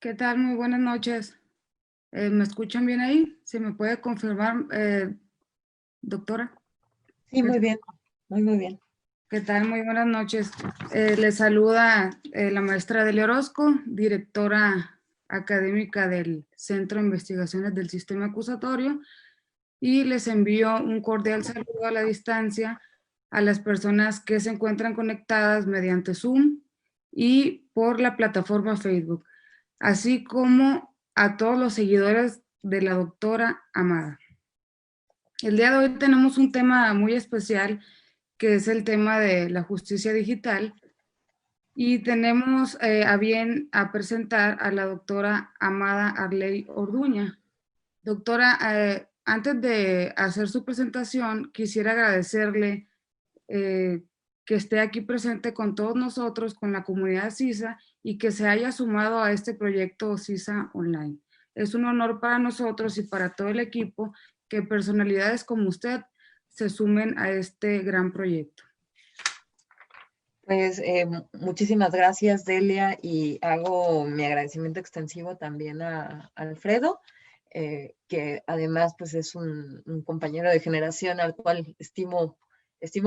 ¿Qué tal? Muy buenas noches. ¿Me escuchan bien ahí? ¿Se me puede confirmar, doctora? Sí, ¿Qué, muy bien, muy bien. qué tal? Muy buenas noches. Les saluda la maestra Delia Orozco, directora académica del Centro de Investigaciones del Sistema Acusatorio, y les envío un cordial saludo a la distancia a las personas que se encuentran conectadas mediante Zoom y por la plataforma Facebook, así como a todos los seguidores de la doctora Amada. El día de hoy tenemos un tema muy especial, que es el tema de la justicia digital, y tenemos a bien a presentar a la doctora Amada Arley Orduña. Doctora, antes de hacer su presentación, quisiera agradecerle eh, que esté aquí presente con todos nosotros, con la comunidad CISA, y que se haya sumado a este proyecto CISA Online. Es un honor para nosotros y para todo el equipo que personalidades como usted se sumen a este gran proyecto. Pues muchísimas gracias, Delia, y hago mi agradecimiento extensivo también a Alfredo, que además pues es un compañero de generación al cual estimo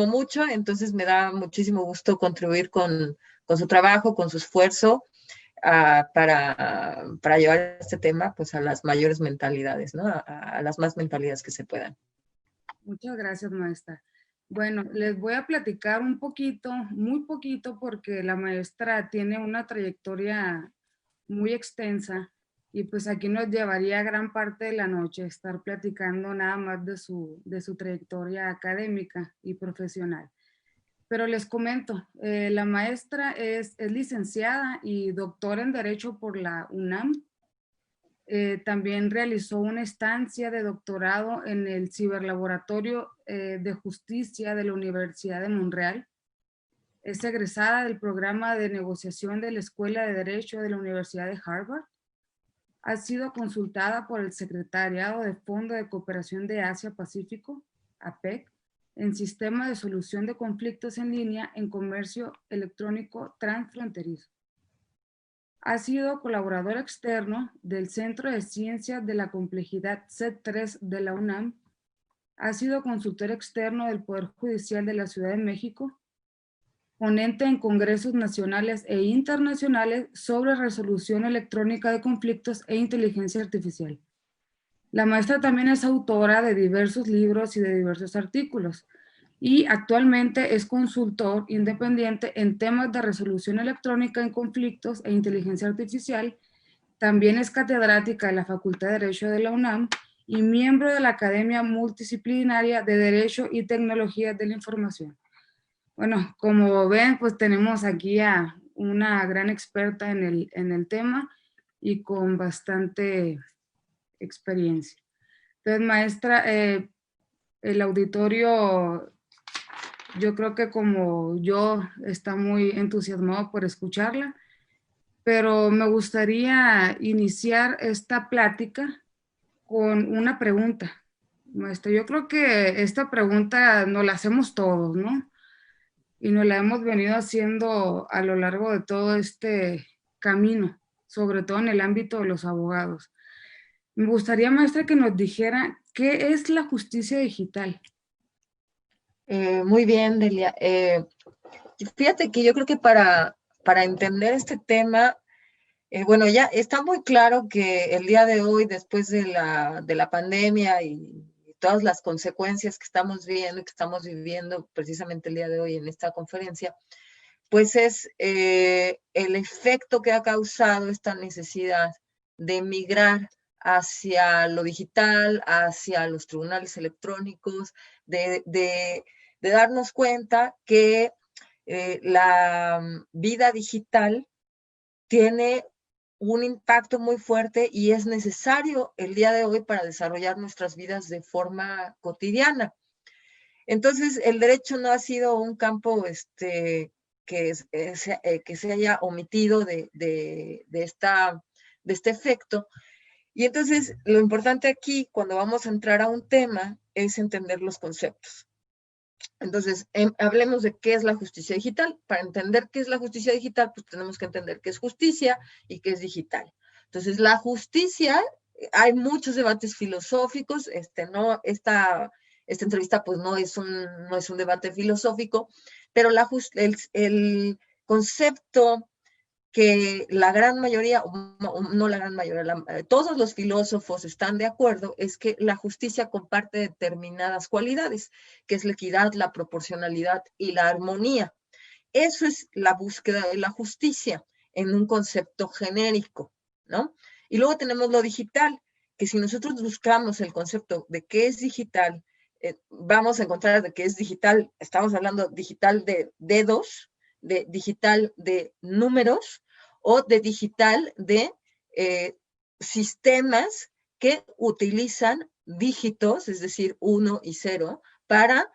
mucho. Entonces me da muchísimo gusto contribuir con su trabajo, con su esfuerzo, para llevar este tema pues a las mayores mentalidades, ¿no? A las más mentalidades que se puedan. Muchas gracias, maestra. Bueno, les voy a platicar un poquito, muy poquito, porque la maestra tiene una trayectoria muy extensa y pues aquí nos llevaría gran parte de la noche estar platicando nada más de su trayectoria académica y profesional. Pero les comento, la maestra es licenciada y doctora en Derecho por la UNAM. También realizó una estancia de doctorado en el Ciberlaboratorio de Justicia de la Universidad de Montreal. Es egresada del programa de negociación de la Escuela de Derecho de la Universidad de Harvard. Ha sido consultada por el Secretariado de Fondo de Cooperación de Asia-Pacífico, APEC, en sistema de solución de conflictos en línea en comercio electrónico transfronterizo. Ha sido colaborador externo del Centro de Ciencias de la Complejidad C3 de la UNAM. Ha sido consultor externo del Poder Judicial de la Ciudad de México, ponente en congresos nacionales e internacionales sobre resolución electrónica de conflictos e inteligencia artificial. La maestra también es autora de diversos libros y de diversos artículos, y actualmente es consultor independiente en temas de resolución electrónica en conflictos e inteligencia artificial. También es catedrática de la Facultad de Derecho de la UNAM y miembro de la Academia Multidisciplinaria de Derecho y Tecnologías de la Información. Bueno, como ven, pues tenemos aquí a una gran experta en el tema y con bastante experiencia. Entonces, maestra, el auditorio, yo creo que como yo, está muy entusiasmado por escucharla, pero me gustaría iniciar esta plática con una pregunta. Maestra, yo creo que esta pregunta nos la hacemos todos, ¿no? Y nos la hemos venido haciendo a lo largo de todo este camino, sobre todo en el ámbito de los abogados. Me gustaría, maestra, que nos dijera qué es la justicia digital. Muy bien, Delia. Fíjate que yo creo que para entender este tema, bueno, ya está muy claro que el día de hoy, después de la pandemia y todas las consecuencias que estamos viendo y que estamos viviendo precisamente el día de hoy en esta conferencia, pues es el efecto que ha causado esta necesidad de migrar hacia lo digital, hacia los tribunales electrónicos, de darnos cuenta que la vida digital tiene un impacto muy fuerte y es necesario el día de hoy para desarrollar nuestras vidas de forma cotidiana. Entonces, el derecho no ha sido un campo que se haya omitido de este efecto. Y entonces, lo importante aquí, cuando vamos a entrar a un tema, es entender los conceptos. Entonces, hablemos de qué es la justicia digital. Para entender qué es la justicia digital, pues tenemos que entender qué es justicia y qué es digital. Entonces, la justicia, hay muchos debates filosóficos, esta entrevista pues no es un debate filosófico, pero el concepto que la gran mayoría, no la gran mayoría, todos los filósofos están de acuerdo, es que la justicia comparte determinadas cualidades, que es la equidad, la proporcionalidad y la armonía. Eso es la búsqueda de la justicia en un concepto genérico, ¿no? Y luego tenemos lo digital, que si nosotros buscamos el concepto de qué es digital, vamos a encontrar de qué es digital, estamos hablando digital de dedos, de digital de números o de digital de sistemas que utilizan dígitos, es decir, 1 y 0, para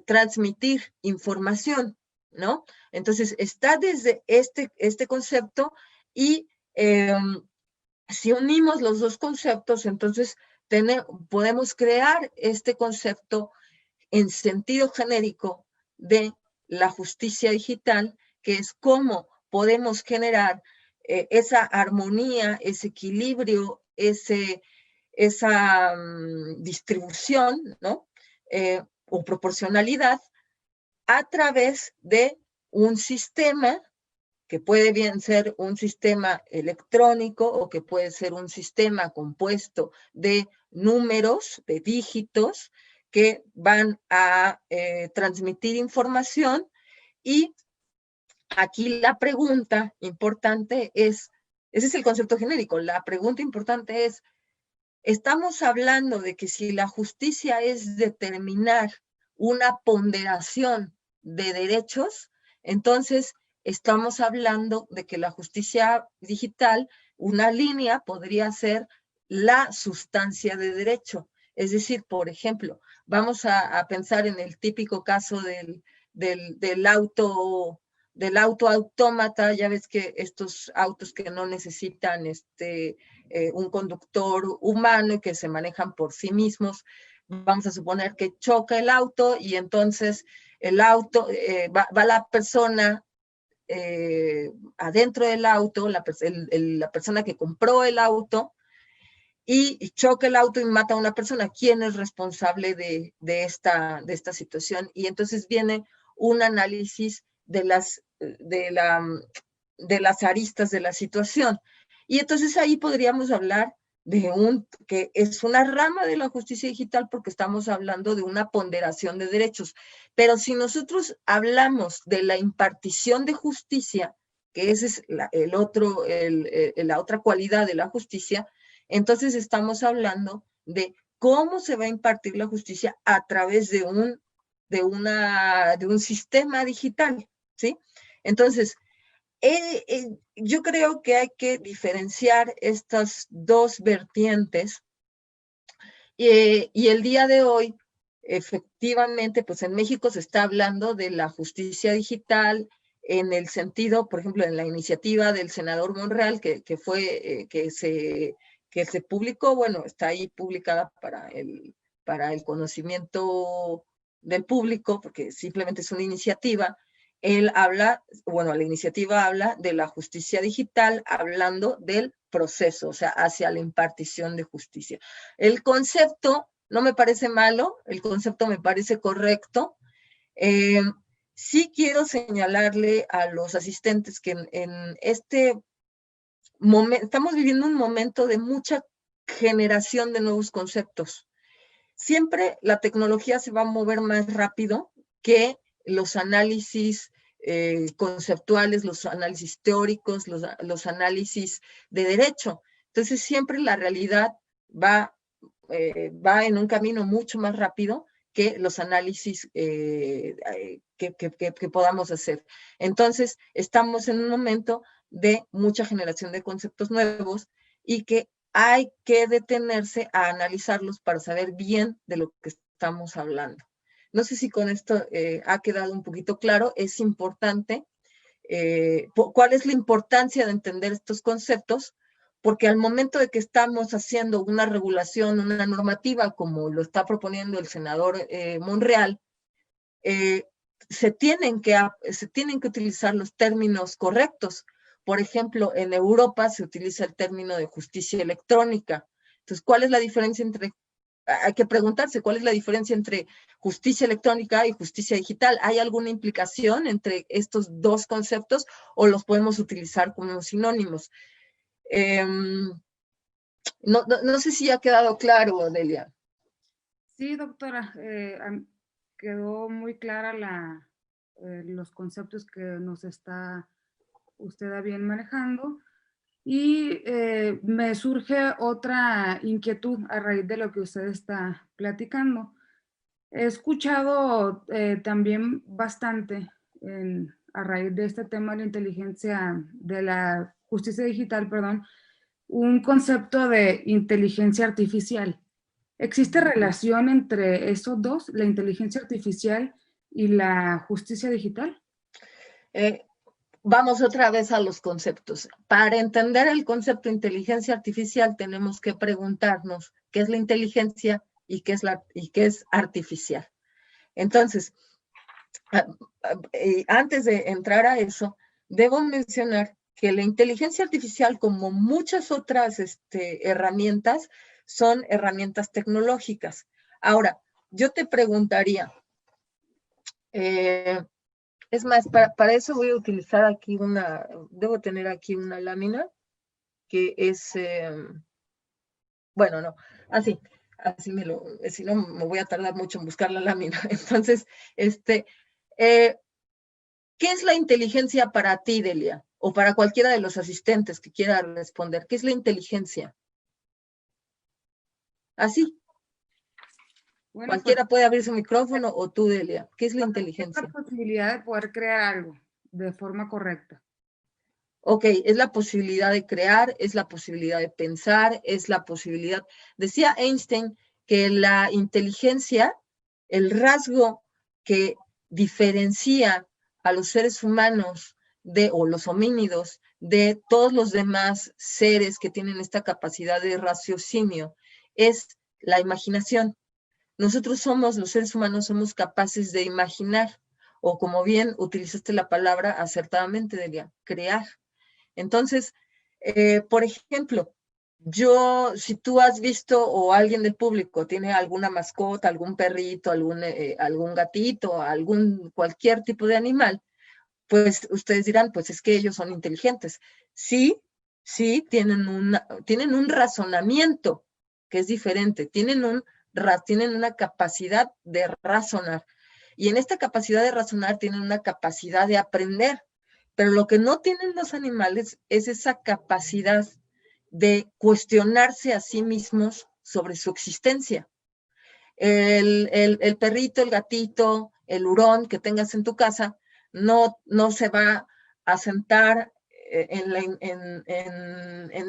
transmitir información, ¿no? Entonces, está desde este concepto y si unimos los dos conceptos, entonces podemos crear este concepto en sentido genérico de la justicia digital, que es cómo podemos generar esa armonía, ese equilibrio, esa distribución, ¿no? O proporcionalidad a través de un sistema que puede bien ser un sistema electrónico o que puede ser un sistema compuesto de números, de dígitos, que van a transmitir información. Y aquí la pregunta importante es, ese es el concepto genérico, la pregunta importante es, estamos hablando de que si la justicia es determinar una ponderación de derechos, entonces estamos hablando de que la justicia digital, una línea podría ser la sustancia de derecho. Es decir, por ejemplo, vamos a pensar en el típico caso del auto autómata. Ya ves que estos autos que no necesitan un conductor humano y que se manejan por sí mismos, vamos a suponer que choca el auto y entonces el auto, va la persona adentro del auto, la persona que compró el auto, y choca el auto y mata a una persona. ¿Quién es responsable de esta situación? Y entonces viene un análisis de las aristas de la situación. Y entonces ahí podríamos hablar que es una rama de la justicia digital porque estamos hablando de una ponderación de derechos. Pero si nosotros hablamos de la impartición de justicia, que esa es la otra cualidad de la justicia, entonces estamos hablando de cómo se va a impartir la justicia a través de un sistema digital, ¿sí? Entonces, yo creo que hay que diferenciar estas dos vertientes y el día de hoy, efectivamente, pues en México se está hablando de la justicia digital en el sentido, por ejemplo, en la iniciativa del senador Monreal, que se publicó, bueno, está ahí publicada para el conocimiento del público, porque simplemente es una iniciativa. La iniciativa habla de la justicia digital, hablando del proceso, o sea, hacia la impartición de justicia. El concepto no me parece malo, el concepto me parece correcto. Sí quiero señalarle a los asistentes que en este momento, estamos viviendo un momento de mucha generación de nuevos conceptos. Siempre la tecnología se va a mover más rápido que los análisis conceptuales, los análisis teóricos, los análisis de derecho. Entonces siempre la realidad va en un camino mucho más rápido que los análisis que podamos hacer. Entonces estamos en un momento de mucha generación de conceptos nuevos y que hay que detenerse a analizarlos para saber bien de lo que estamos hablando. No sé si con esto ha quedado un poquito claro. Es importante, ¿cuál es la importancia de entender estos conceptos? Porque al momento de que estamos haciendo una regulación, una normativa, como lo está proponiendo el senador Monreal, se tienen que utilizar los términos correctos, Por ejemplo, en Europa se utiliza el término de justicia electrónica. Entonces, ¿cuál es la diferencia entre, hay que preguntarse, cuál es la diferencia entre justicia electrónica y justicia digital? ¿Hay alguna implicación entre estos dos conceptos o los podemos utilizar como sinónimos? No sé si ha quedado claro, Delia. Sí, doctora, quedó muy clara los conceptos que nos está usted a bien manejando. Y me surge otra inquietud a raíz de lo que usted está platicando. He escuchado también bastante a raíz de este tema de la inteligencia, de la justicia digital, perdón, un concepto de inteligencia artificial. ¿Existe relación entre esos dos, la inteligencia artificial y la justicia digital? Vamos otra vez a los conceptos. Para entender el concepto de inteligencia artificial tenemos que preguntarnos qué es la inteligencia y qué es artificial. Entonces, antes de entrar a eso, debo mencionar que la inteligencia artificial, como muchas otras herramientas, son herramientas tecnológicas. Ahora, yo te preguntaría, es más, para eso voy a utilizar aquí debo tener aquí una lámina que es, bueno, no, así si no me voy a tardar mucho en buscar la lámina. Entonces, ¿qué es la inteligencia para ti, Delia? O para cualquiera de los asistentes que quiera responder. ¿Qué es la inteligencia? Así. Bueno, pues Cualquiera puede abrir su micrófono o tú, Delia. ¿Qué es la inteligencia? es la posibilidad de poder crear algo de forma correcta. Ok, es la posibilidad de crear, es la posibilidad de pensar, es la posibilidad. Decía Einstein que la inteligencia, el rasgo que diferencia a los seres humanos o los homínidos de todos los demás seres que tienen esta capacidad de raciocinio, es la imaginación. Nosotros los seres humanos somos capaces de imaginar, o como bien utilizaste la palabra acertadamente, Delia, crear. Entonces, por ejemplo, si tú has visto o alguien del público tiene alguna mascota, algún perrito, algún gatito, cualquier tipo de animal, pues ustedes dirán, pues es que ellos son inteligentes. Sí, sí, tienen un razonamiento que es diferente, tienen una capacidad de razonar. Y en esta capacidad de razonar tienen una capacidad de aprender. Pero lo que no tienen los animales es esa capacidad de cuestionarse a sí mismos sobre su existencia. El perrito, el gatito, el hurón que tengas en tu casa, no se va a sentar en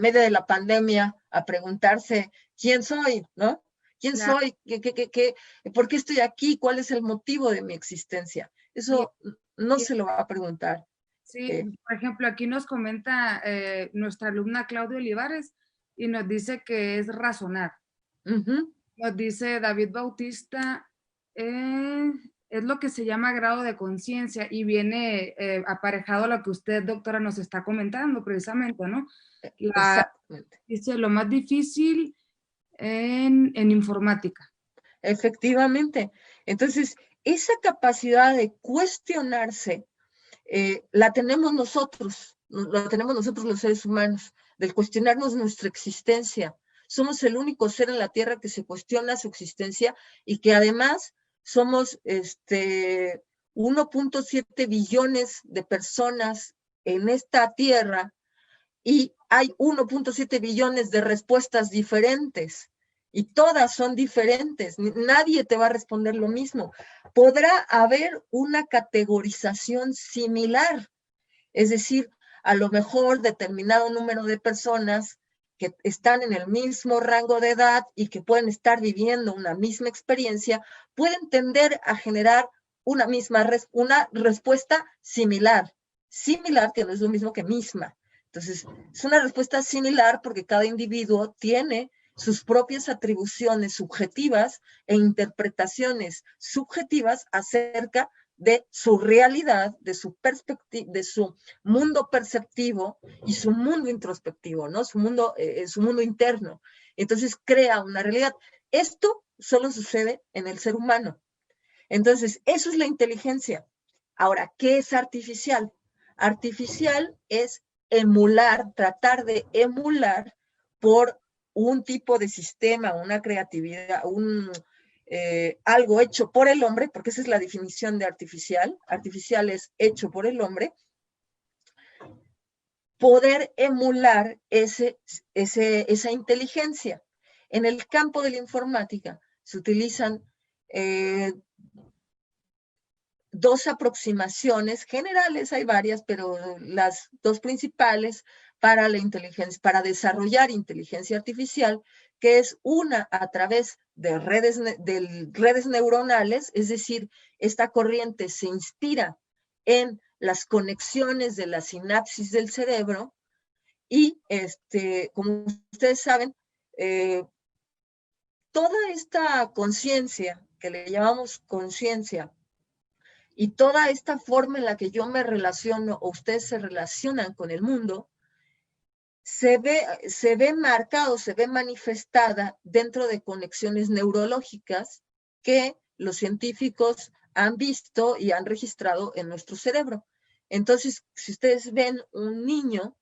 medio de la pandemia a preguntarse quién soy, ¿no? ¿Quién Claro. soy? ¿Por qué estoy aquí? ¿Cuál es el motivo de mi existencia? Eso no se lo va a preguntar. Sí, por ejemplo, aquí nos comenta nuestra alumna Claudia Olivares y nos dice que es razonar. Nos dice David Bautista, es lo que se llama grado de conciencia y viene aparejado a lo que usted, doctora, nos está comentando precisamente, ¿no? Exactamente. Dice lo más difícil en informática. Efectivamente. Entonces, esa capacidad de cuestionarse la tenemos nosotros los seres humanos, del cuestionarnos nuestra existencia. Somos el único ser en la Tierra que se cuestiona su existencia y que además somos 1.7 billones de personas en esta Tierra y hay 1.7 billones de respuestas diferentes y todas son diferentes. Nadie te va a responder lo mismo. Podrá haber una categorización similar, es decir, a lo mejor determinado número de personas que están en el mismo rango de edad y que pueden estar viviendo una misma experiencia, pueden tender a generar una respuesta similar que no es lo mismo que misma. Entonces, es una respuesta similar porque cada individuo tiene sus propias atribuciones subjetivas e interpretaciones subjetivas acerca de su realidad, de su perspectiva, de su mundo perceptivo y su mundo introspectivo, ¿no? Su mundo interno. Entonces crea una realidad. Esto solo sucede en el ser humano. Entonces, eso es la inteligencia. Ahora, ¿qué es artificial? Artificial es emular, tratar de emular por un tipo de sistema, una creatividad, algo hecho por el hombre, porque esa es la definición de artificial. Artificial es hecho por el hombre. Poder emular esa inteligencia. En el campo de la informática se utilizan dos aproximaciones generales, hay varias, pero las dos principales para la inteligencia, para desarrollar inteligencia artificial, que es una a través de redes neuronales, es decir, esta corriente se inspira en las conexiones de la sinapsis del cerebro y, como ustedes saben, toda esta conciencia, que le llamamos conciencia, y toda esta forma en la que yo me relaciono o ustedes se relacionan con el mundo, se ve marcado, se ve manifestada dentro de conexiones neurológicas que los científicos han visto y han registrado en nuestro cerebro. Entonces, si ustedes ven un niño,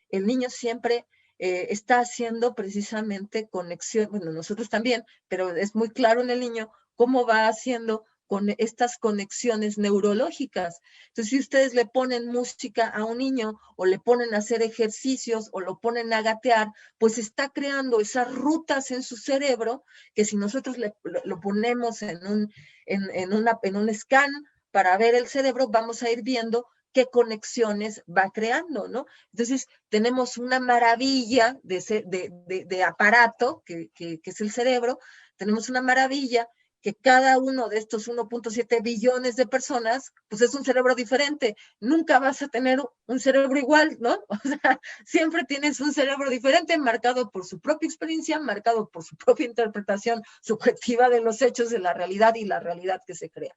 el niño siempre está haciendo precisamente conexión, bueno, nosotros también, pero es muy claro en el niño cómo va haciendo con estas conexiones neurológicas. Entonces, si ustedes le ponen música a un niño o le ponen a hacer ejercicios o lo ponen a gatear, pues está creando esas rutas en su cerebro que si nosotros lo ponemos en un scan para ver el cerebro, vamos a ir viendo qué conexiones va creando, ¿no? Entonces, tenemos una maravilla de aparato, que es el cerebro, tenemos una maravilla que cada uno de estos 1.7 billones de personas, pues es un cerebro diferente. Nunca vas a tener un cerebro igual, ¿no? O sea, siempre tienes un cerebro diferente, marcado por su propia experiencia, marcado por su propia interpretación subjetiva de los hechos, de la realidad y la realidad que se crea.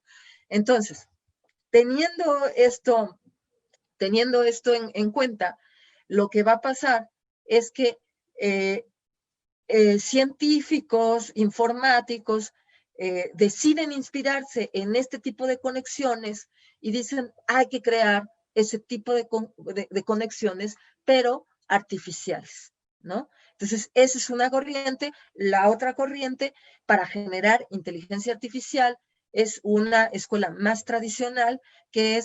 Entonces, teniendo esto en cuenta, lo que va a pasar es que científicos, informáticos, deciden inspirarse en este tipo de conexiones y dicen, hay que crear ese tipo de conexiones, pero artificiales, ¿no? Entonces, esa es una corriente. La otra corriente para generar inteligencia artificial es una escuela más tradicional que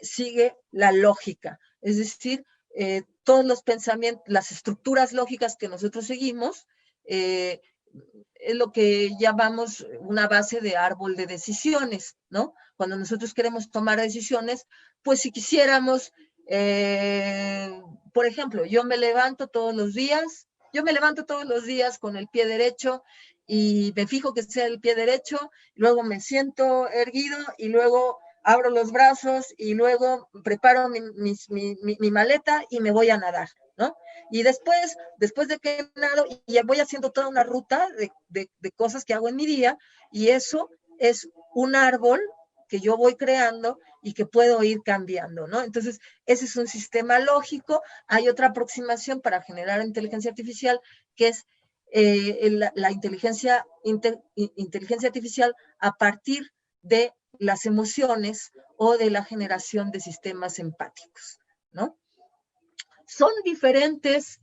sigue la lógica, es decir, todos los pensamientos, las estructuras lógicas que nosotros seguimos, es lo que llamamos una base de árbol de decisiones, ¿no? Cuando nosotros queremos tomar decisiones, pues si quisiéramos, por ejemplo, yo me levanto todos los días con el pie derecho y me fijo que sea el pie derecho, luego me siento erguido y luego abro los brazos y luego preparo mi maleta y me voy a nadar, ¿no? Y después de que nado, y voy haciendo toda una ruta de cosas que hago en mi día, y eso es un árbol que yo voy creando y que puedo ir cambiando, ¿no? Entonces, ese es un sistema lógico. Hay otra aproximación para generar inteligencia artificial, que es la inteligencia artificial a partir de las emociones o de la generación de sistemas empáticos, ¿no? Son diferentes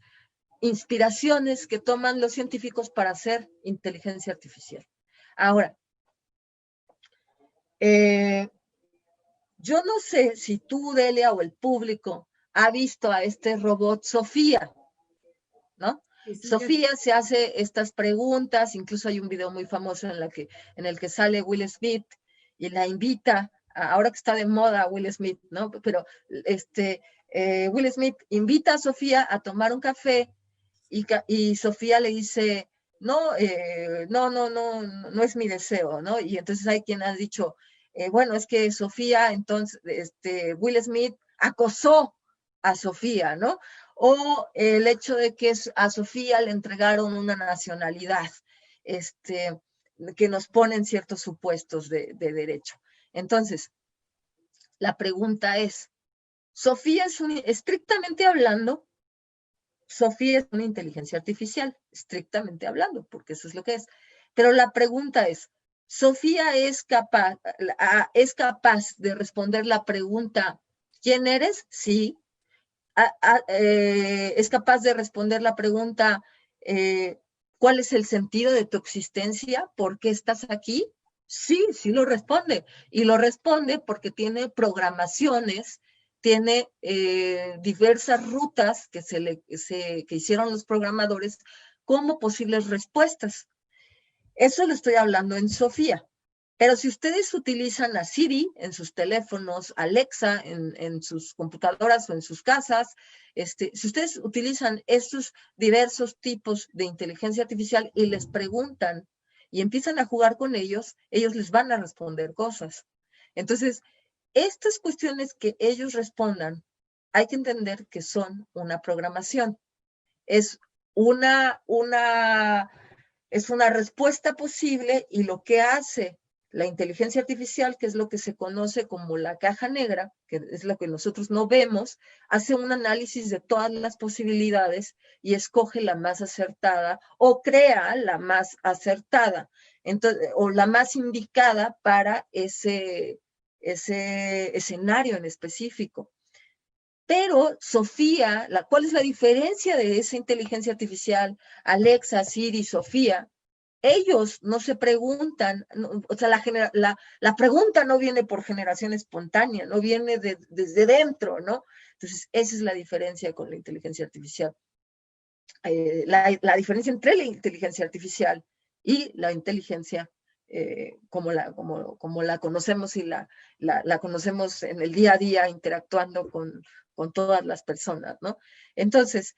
inspiraciones que toman los científicos para hacer inteligencia artificial. Ahora, yo no sé si tú, Delia, o el público ha visto a este robot Sofía, ¿no? Sí, Sofía se hace estas preguntas, incluso hay un video muy famoso en el que sale Will Smith y la invita, ahora que está de moda Will Smith, ¿no? Pero Will Smith invita a Sofía a tomar un café y Sofía le dice, no, no es mi deseo, ¿no? Y entonces hay quien ha dicho, bueno, es que Sofía, entonces, Will Smith acosó a Sofía, ¿no? O el hecho de que a Sofía le entregaron una nacionalidad, que nos ponen ciertos supuestos de derecho. Entonces, La pregunta es, Sofía estrictamente hablando, Sofía es una inteligencia artificial, estrictamente hablando, porque eso es lo que es. Pero la pregunta es, ¿Sofía es capaz de responder la pregunta, ¿quién eres? Sí. ¿Es capaz de responder la pregunta, ¿cuál es el sentido de tu existencia? ¿Por qué estás aquí? Sí, sí lo responde. Y lo responde porque tiene programaciones, tiene diversas rutas que hicieron los programadores como posibles respuestas. Eso lo estoy hablando en Sofía. Pero si ustedes utilizan a Siri en sus teléfonos, Alexa en sus computadoras o en sus casas, si ustedes utilizan estos diversos tipos de inteligencia artificial y les preguntan y empiezan a jugar con ellos les van a responder cosas. Entonces, estas cuestiones que ellos respondan, hay que entender que son una programación. Es una respuesta posible y lo que hace la inteligencia artificial, que es lo que se conoce como la caja negra, que es lo que nosotros no vemos, hace un análisis de todas las posibilidades y escoge la más acertada o crea la más acertada, entonces, o la más indicada para ese escenario en específico. Pero Sofía, ¿cuál es la diferencia de esa inteligencia artificial? Alexa, Siri, Sofía, ellos no se preguntan, no, o sea, la pregunta no viene por generación espontánea, no viene desde dentro, ¿no? Entonces, esa es la diferencia con la inteligencia artificial. La diferencia entre la inteligencia artificial y la inteligencia como la conocemos y la conocemos en el día a día interactuando con todas las personas, ¿no? Entonces,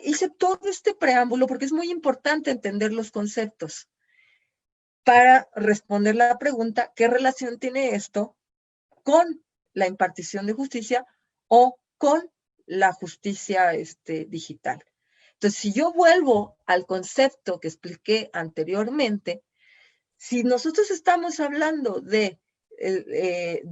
hice todo este preámbulo porque es muy importante entender los conceptos para responder la pregunta, ¿qué relación tiene esto con la impartición de justicia o con la justicia digital? Entonces, si yo vuelvo al concepto que expliqué anteriormente, si nosotros estamos hablando de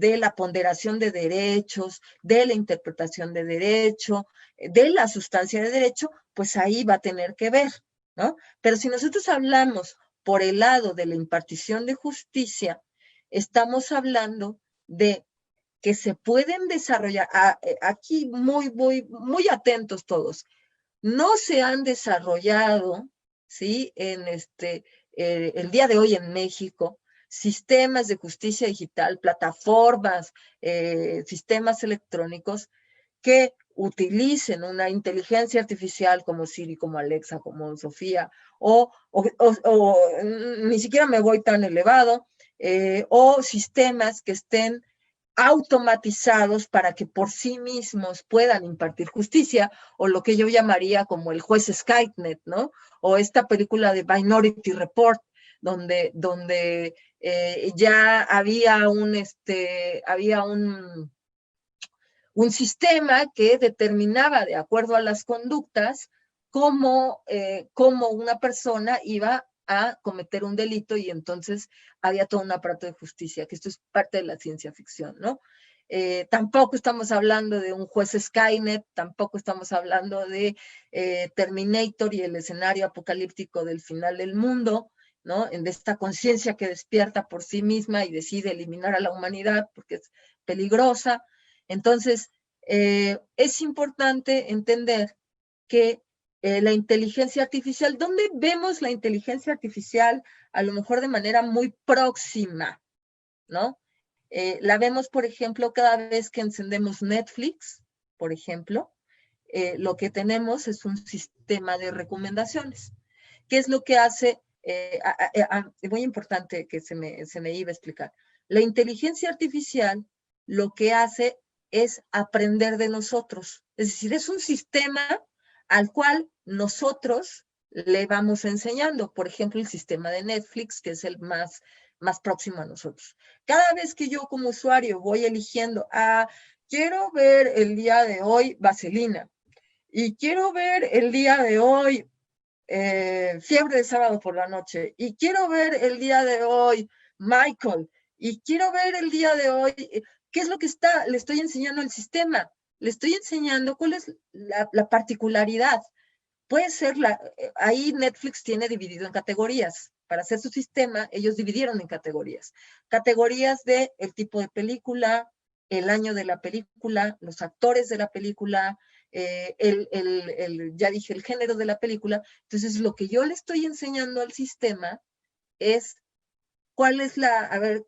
la ponderación de derechos, de la interpretación de derecho, de la sustancia de derecho, pues ahí va a tener que ver, ¿no? Pero si nosotros hablamos por el lado de la impartición de justicia, estamos hablando de que se pueden desarrollar, aquí muy atentos todos, no se han desarrollado, ¿sí? En el día de hoy en México, sistemas de justicia digital, plataformas, sistemas electrónicos que utilicen una inteligencia artificial como Siri, como Alexa, como Sofía, o ni siquiera me voy tan elevado, o sistemas que estén automatizados para que por sí mismos puedan impartir justicia, o lo que yo llamaría como el juez Skynet, ¿no? O esta película de Minority Report, donde ya había un sistema que determinaba, de acuerdo a las conductas, cómo una persona iba a cometer un delito, y entonces había todo un aparato de justicia, que esto es parte de la ciencia ficción, ¿no? Tampoco estamos hablando de un juez Skynet, tampoco estamos hablando de Terminator y el escenario apocalíptico del final del mundo, ¿no? De esta conciencia que despierta por sí misma y decide eliminar a la humanidad porque es peligrosa. Entonces, es importante entender que la inteligencia artificial, ¿dónde vemos la inteligencia artificial? A lo mejor de manera muy próxima, ¿no? La vemos, por ejemplo, cada vez que encendemos Netflix, por ejemplo, lo que tenemos es un sistema de recomendaciones. ¿Qué es lo que hace? Es muy importante que se me iba a explicar. La inteligencia artificial lo que hace es aprender de nosotros. Es decir, es un sistema al cual nosotros le vamos enseñando. Por ejemplo, el sistema de Netflix, que es el más próximo a nosotros. Cada vez que yo como usuario voy eligiendo, quiero ver el día de hoy Vaselina, y quiero ver el día de hoy Fiebre de sábado por la noche, y quiero ver el día de hoy Michael, Y quiero ver el día de hoy, ¿qué es lo que le estoy enseñando al sistema? Le estoy enseñando cuál es la particularidad. Puede ser, ahí Netflix tiene dividido en categorías. Para hacer su sistema, ellos dividieron en categorías. Categorías de el tipo de película, el año de la película, los actores de la película, ya dije, el género de la película. Entonces, lo que yo le estoy enseñando al sistema es cuál es a ver,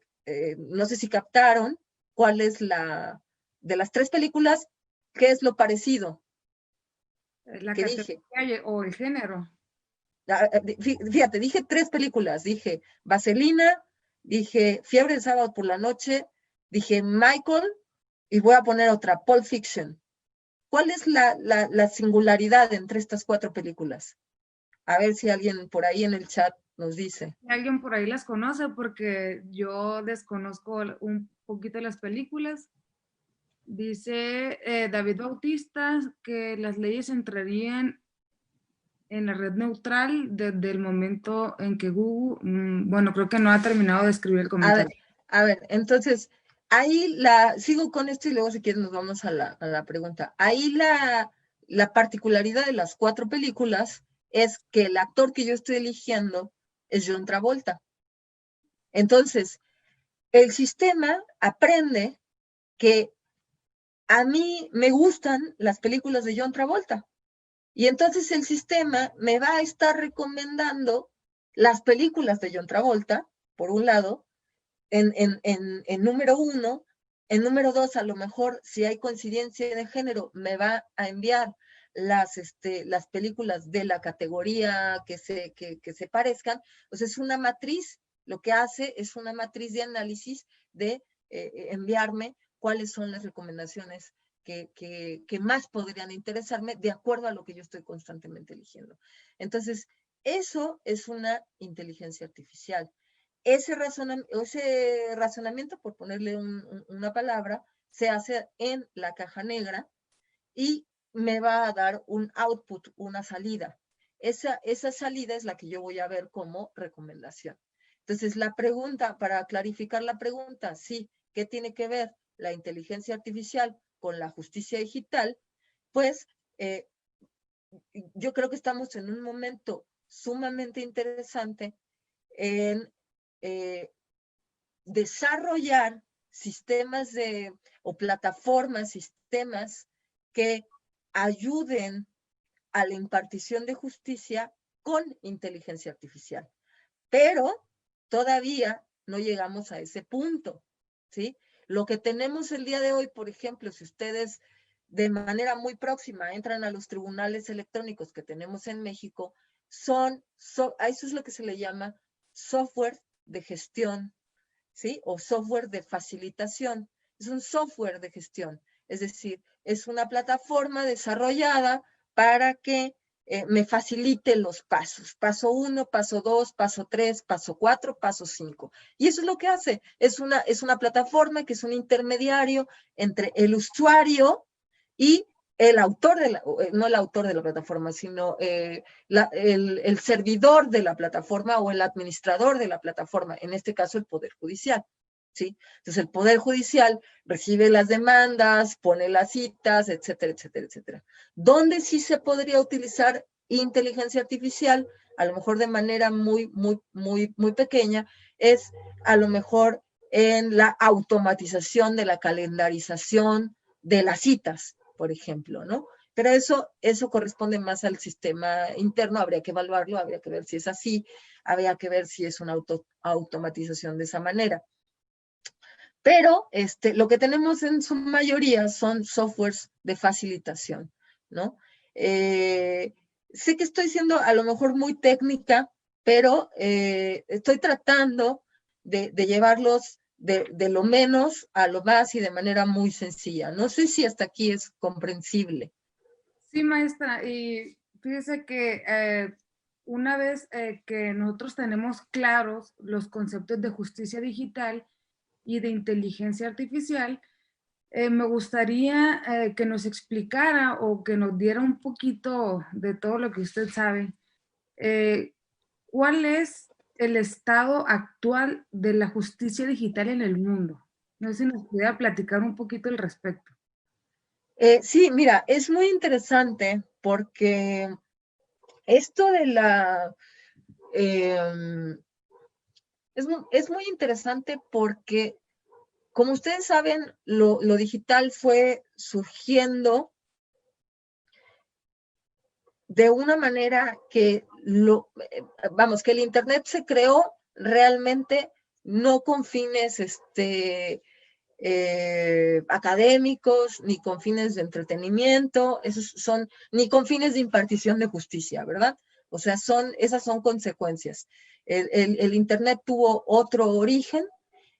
no sé si captaron, cuál es de las tres películas, qué es lo parecido La que dije. categoría o el género. Fíjate, dije tres películas, dije Vaselina, dije Fiebre el sábado por la noche, dije Michael, y voy a poner otra, Pulp Fiction. ¿Cuál es la singularidad entre estas cuatro películas? A ver si alguien por ahí en el chat nos dice. ¿Alguien por ahí las conoce? Porque yo desconozco un poquito las películas. Dice David Bautista que las leyes entrarían en la red neutral desde el momento en que Google, bueno, creo que no ha terminado de escribir el comentario. A ver, entonces, ahí sigo con esto y luego si quieres nos vamos a la pregunta. Ahí la particularidad de las cuatro películas es que el actor que yo estoy eligiendo es John Travolta. Entonces, el sistema aprende que a mí me gustan las películas de John Travolta. Y entonces el sistema me va a estar recomendando las películas de John Travolta, por un lado, en número uno. En número dos, a lo mejor, si hay coincidencia de género, me va a enviar las películas de la categoría que se parezcan. O sea, es una matriz, lo que hace es una matriz de análisis de enviarme cuáles son las recomendaciones que más podrían interesarme de acuerdo a lo que yo estoy constantemente eligiendo. Entonces, eso es una inteligencia artificial. Ese razonamiento, por ponerle una palabra, se hace en la caja negra y me va a dar un output, una salida. Esa salida es la que yo voy a ver como recomendación. Entonces, la pregunta, para clarificar la pregunta, sí, ¿qué tiene que ver la inteligencia artificial con la justicia digital? Pues yo creo que estamos en un momento sumamente interesante en desarrollar sistemas o plataformas, sistemas que ayuden a la impartición de justicia con inteligencia artificial. Pero todavía no llegamos a ese punto, ¿sí? Lo que tenemos el día de hoy, por ejemplo, si ustedes de manera muy próxima entran a los tribunales electrónicos que tenemos en México, eso es lo que se le llama software de gestión, ¿sí? O software de facilitación. Es un software de gestión, es decir, es una plataforma desarrollada para que me facilite los pasos. Paso 1, paso 2, paso 3, paso 4, paso 5. Y eso es lo que hace. Es una plataforma que es un intermediario entre el usuario y el autor no el autor de la plataforma, sino el servidor de la plataforma o el administrador de la plataforma, en este caso el Poder Judicial. ¿Sí? Entonces el Poder Judicial recibe las demandas, pone las citas, etcétera, etcétera, etcétera. ¿Dónde sí se podría utilizar inteligencia artificial? A lo mejor de manera muy, muy, muy, muy pequeña, es a lo mejor en la automatización de la calendarización de las citas, por ejemplo, ¿no? Pero eso corresponde más al sistema interno, habría que evaluarlo, habría que ver si es así, habría que ver si es una automatización de esa manera. Pero lo que tenemos en su mayoría son softwares de facilitación, ¿no? Sé que estoy siendo a lo mejor muy técnica, pero estoy tratando de llevarlos de lo menos a lo más y de manera muy sencilla. No sé si hasta aquí es comprensible. Sí, maestra, y fíjese que una vez que nosotros tenemos claros los conceptos de justicia digital y de inteligencia artificial, me gustaría que nos explicara o que nos diera un poquito de todo lo que usted sabe. ¿Cuál es el estado actual de la justicia digital en el mundo. No sé si nos pudiera platicar un poquito al respecto. Sí, mira, es muy interesante porque esto de la... eh, es muy interesante porque, como ustedes saben, lo digital fue surgiendo de una manera que vamos, que el Internet se creó realmente no con fines académicos, ni con fines de entretenimiento, esos son, ni con fines de impartición de justicia, ¿verdad? O sea, esas son consecuencias. El Internet tuvo otro origen,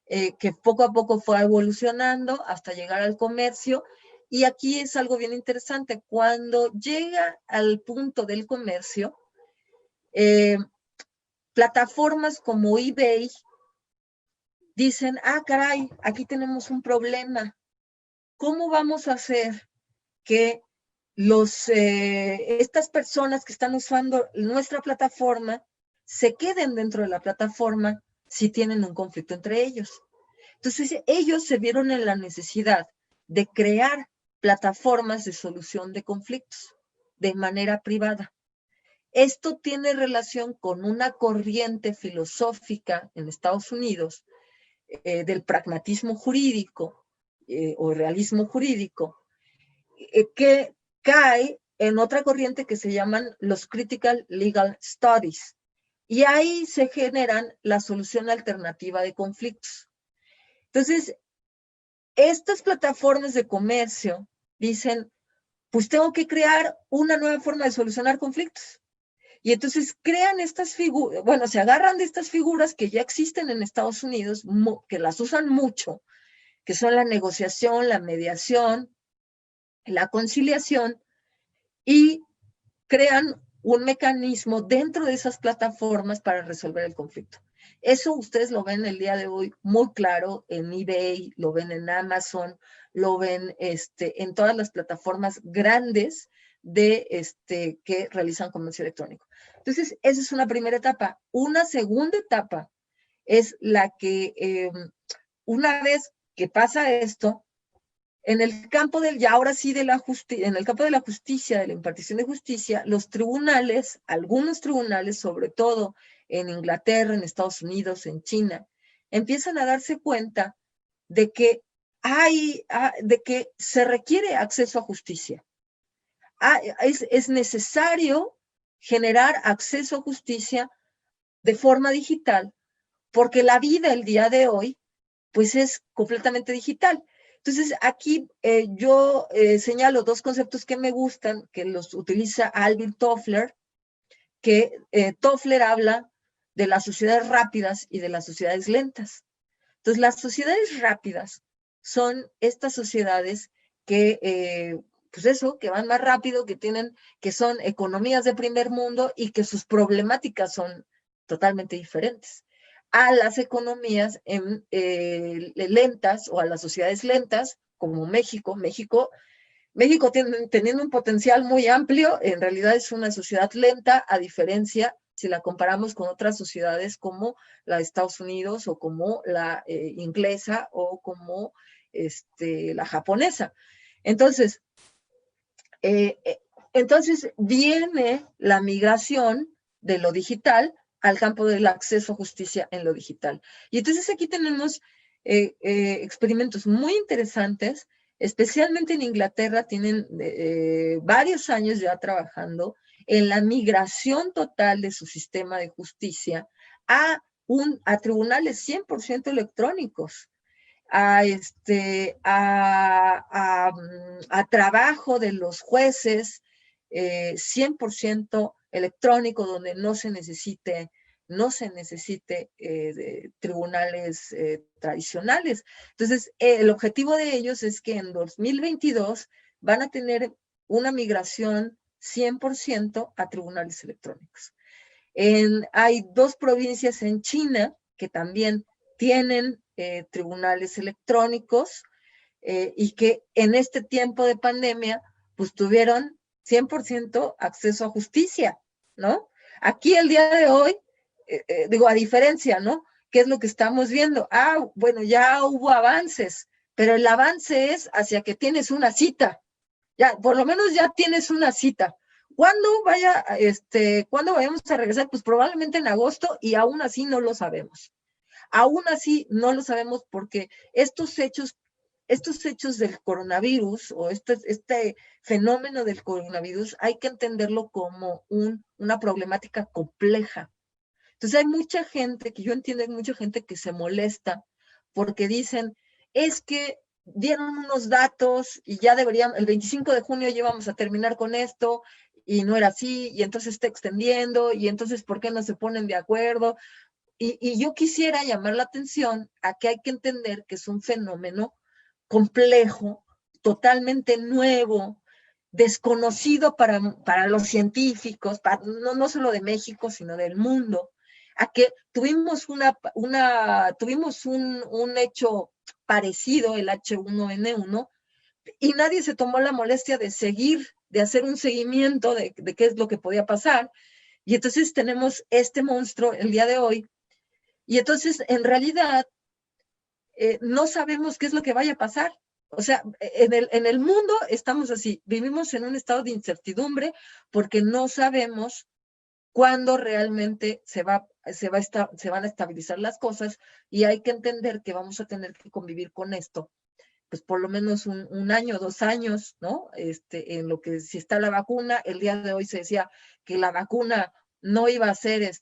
que poco a poco fue evolucionando hasta llegar al comercio. Y aquí es algo bien interesante. Cuando llega al punto del comercio, eh, plataformas como eBay dicen, ah, caray, aquí tenemos un problema. ¿Cómo vamos a hacer que estas personas que están usando nuestra plataforma se queden dentro de la plataforma si tienen un conflicto entre ellos? Entonces, ellos se vieron en la necesidad de crear plataformas de solución de conflictos de manera privada. Esto tiene relación con una corriente filosófica en Estados Unidos del pragmatismo jurídico o realismo jurídico, que cae en otra corriente que se llaman los Critical Legal Studies. Y ahí se generan la solución alternativa de conflictos. Entonces, estas plataformas de comercio dicen, pues tengo que crear una nueva forma de solucionar conflictos. Y entonces crean estas figuras, bueno, se agarran de estas figuras que ya existen en Estados Unidos, que las usan mucho, que son la negociación, la mediación, la conciliación, y crean un mecanismo dentro de esas plataformas para resolver el conflicto. Eso ustedes lo ven el día de hoy muy claro en eBay, lo ven en Amazon, lo ven en todas las plataformas grandes que realizan comercio electrónico. Entonces, esa es una primera etapa. Una segunda etapa es la que una vez que pasa esto, en el campo ahora sí de la justicia, en el campo de la justicia, de la impartición de justicia, los tribunales, algunos tribunales, sobre todo en Inglaterra, en Estados Unidos, en China, empiezan a darse cuenta de que de que se requiere acceso a justicia. Es necesario generar acceso a justicia de forma digital, porque la vida el día de hoy, pues es completamente digital. Entonces, aquí yo señalo dos conceptos que me gustan, que los utiliza Alvin Toffler, que Toffler habla de las sociedades rápidas y de las sociedades lentas. Entonces, las sociedades rápidas son estas sociedades que, pues eso, que van más rápido, que son economías de primer mundo y que sus problemáticas son totalmente diferentes a las economías lentas o a las sociedades lentas, como México. México teniendo un potencial muy amplio, en realidad es una sociedad lenta, a diferencia si la comparamos con otras sociedades como la de Estados Unidos o como la inglesa o como la japonesa. Entonces, viene la migración de lo digital al campo del acceso a justicia en lo digital. Y entonces aquí tenemos experimentos muy interesantes, especialmente en Inglaterra, tienen varios años ya trabajando en la migración total de su sistema de justicia a tribunales 100% electrónicos, a trabajo de los jueces 100% electrónico, donde no se necesite tribunales tradicionales. Entonces, el objetivo de ellos es que en 2022 van a tener una migración 100% a tribunales electrónicos. Hay dos provincias en China que también tienen tribunales electrónicos y que en este tiempo de pandemia pues tuvieron 100% acceso a justicia, ¿no? Aquí el día de hoy digo, a diferencia, ¿no? ¿Qué es lo que estamos viendo? Ah, bueno, ya hubo avances, pero el avance es hacia que tienes una cita. Ya, por lo menos ya tienes una cita. ¿Cuándo vayamos a regresar? Pues probablemente en agosto y aún así no lo sabemos. Aún así no lo sabemos porque estos hechos del coronavirus o este fenómeno del coronavirus hay que entenderlo como una problemática compleja. Entonces hay mucha gente, que yo entiendo, hay mucha gente que se molesta porque dicen, es que dieron unos datos y ya deberían, el 25 de junio ya íbamos a terminar con esto y no era así, y entonces está extendiendo, y entonces ¿por qué no se ponen de acuerdo? Y yo quisiera llamar la atención a que hay que entender que es un fenómeno complejo, totalmente nuevo, desconocido para los científicos, no solo de México, sino del mundo, a que tuvimos un hecho parecido, el H1N1, y nadie se tomó la molestia de hacer un seguimiento de qué es lo que podía pasar, y entonces tenemos este monstruo el día de hoy, y entonces en realidad no sabemos qué es lo que vaya a pasar. O sea, en el mundo estamos así, vivimos en un estado de incertidumbre porque no sabemos cuándo realmente se van a estabilizar las cosas, y hay que entender que vamos a tener que convivir con esto, pues por lo menos un año, 2 años, ¿no? En lo que si está la vacuna, el día de hoy se decía que la vacuna no iba a ser,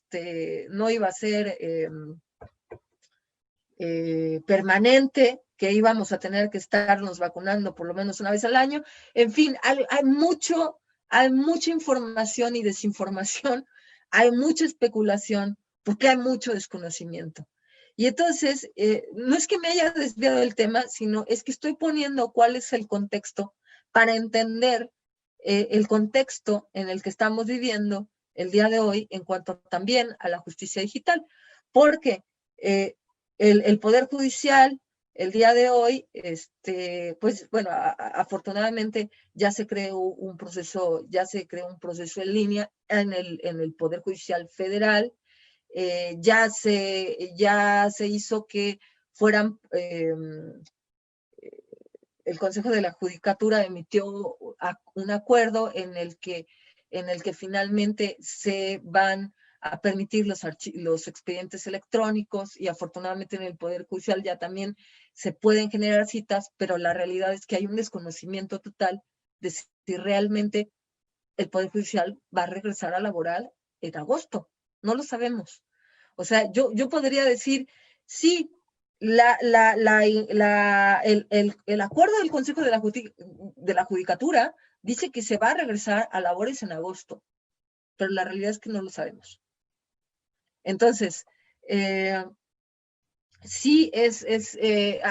permanente, que íbamos a tener que estarnos vacunando por lo menos una vez al año. En fin, hay mucha información y desinformación, hay mucha especulación, porque hay mucho desconocimiento. Y entonces, no es que me haya desviado del tema, sino es que estoy poniendo cuál es el contexto para entender el contexto en el que estamos viviendo el día de hoy en cuanto también a la justicia digital. Porque el Poder Judicial, el día de hoy, pues bueno, afortunadamente ya se creó un proceso en línea en el Poder Judicial Federal. Ya se hizo que fueran, el Consejo de la Judicatura emitió un acuerdo en el que finalmente se van a permitir los expedientes electrónicos, y afortunadamente en el Poder Judicial ya también se pueden generar citas, pero la realidad es que hay un desconocimiento total de si realmente el Poder Judicial va a regresar a laboral en agosto. No lo sabemos. O sea, yo podría decir, sí, el acuerdo del Consejo de la Judicatura dice que se va a regresar a labores en agosto, pero la realidad es que no lo sabemos. Entonces, sí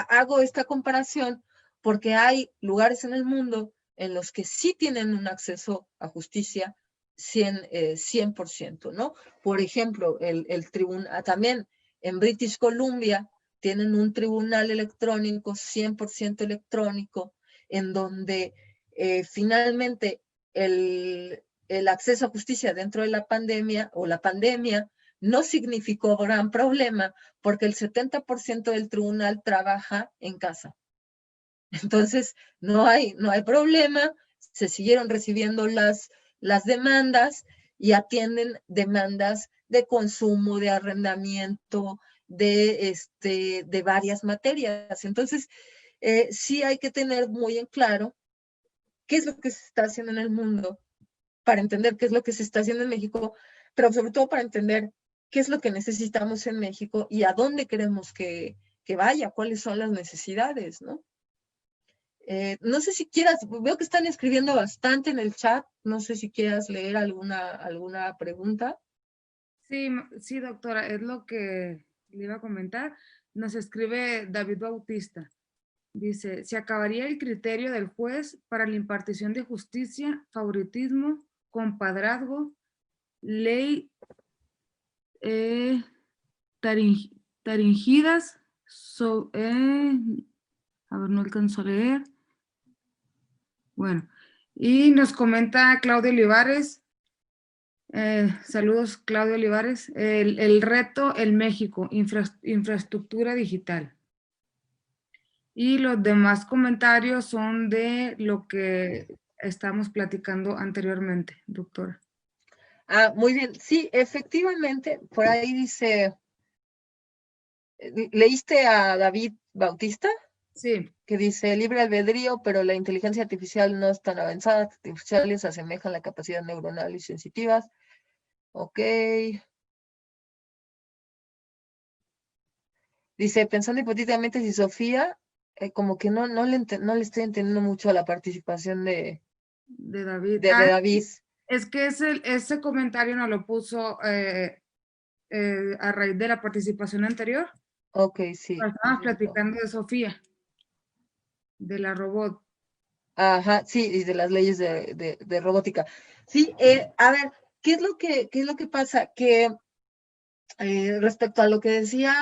hago esta comparación porque hay lugares en el mundo en los que sí tienen un acceso a justicia 100%, ¿no? Por ejemplo, el tribunal, también en British Columbia tienen un tribunal electrónico, 100% electrónico, en donde finalmente el acceso a justicia dentro de la pandemia no significó gran problema porque el 70% del tribunal trabaja en casa. Entonces, no hay problema, se siguieron recibiendo las demandas y atienden demandas de consumo, de arrendamiento, de varias materias. Entonces, sí hay que tener muy en claro qué es lo que se está haciendo en el mundo para entender qué es lo que se está haciendo en México, pero sobre todo para entender qué es lo que necesitamos en México y a dónde queremos que vaya, cuáles son las necesidades, ¿no? No sé si quieras, veo que están escribiendo bastante en el chat, no sé si quieras leer alguna pregunta. Sí, sí, doctora, es lo que le iba a comentar. Nos escribe David Bautista. Dice, ¿se acabaría el criterio del juez para la impartición de justicia, favoritismo, compadrazgo, ley taringidas? A ver, no alcanzo a leer. Bueno, y nos comenta Claudio Olivares, Saludos, Claudio Olivares. El reto en México, infraestructura digital. Y los demás comentarios son de lo que estamos platicando anteriormente, doctora. Ah, muy bien. Sí, efectivamente, por ahí dice, ¿leíste a David Bautista? Sí. Que dice libre albedrío, pero la inteligencia artificial no es tan avanzada, las artificiales asemejan la capacidad neuronal y sensitivas. Ok. Dice, pensando hipotéticamente si Sofía, como que no le estoy entendiendo mucho a la participación De David. de David. Es que ese comentario nos lo puso a raíz de la participación anterior. Ok, sí. Estábamos platicando de Sofía, de la robot. Ajá, sí, y de las leyes de robótica. Sí, a ver, qué es lo que pasa? Que respecto a lo que decía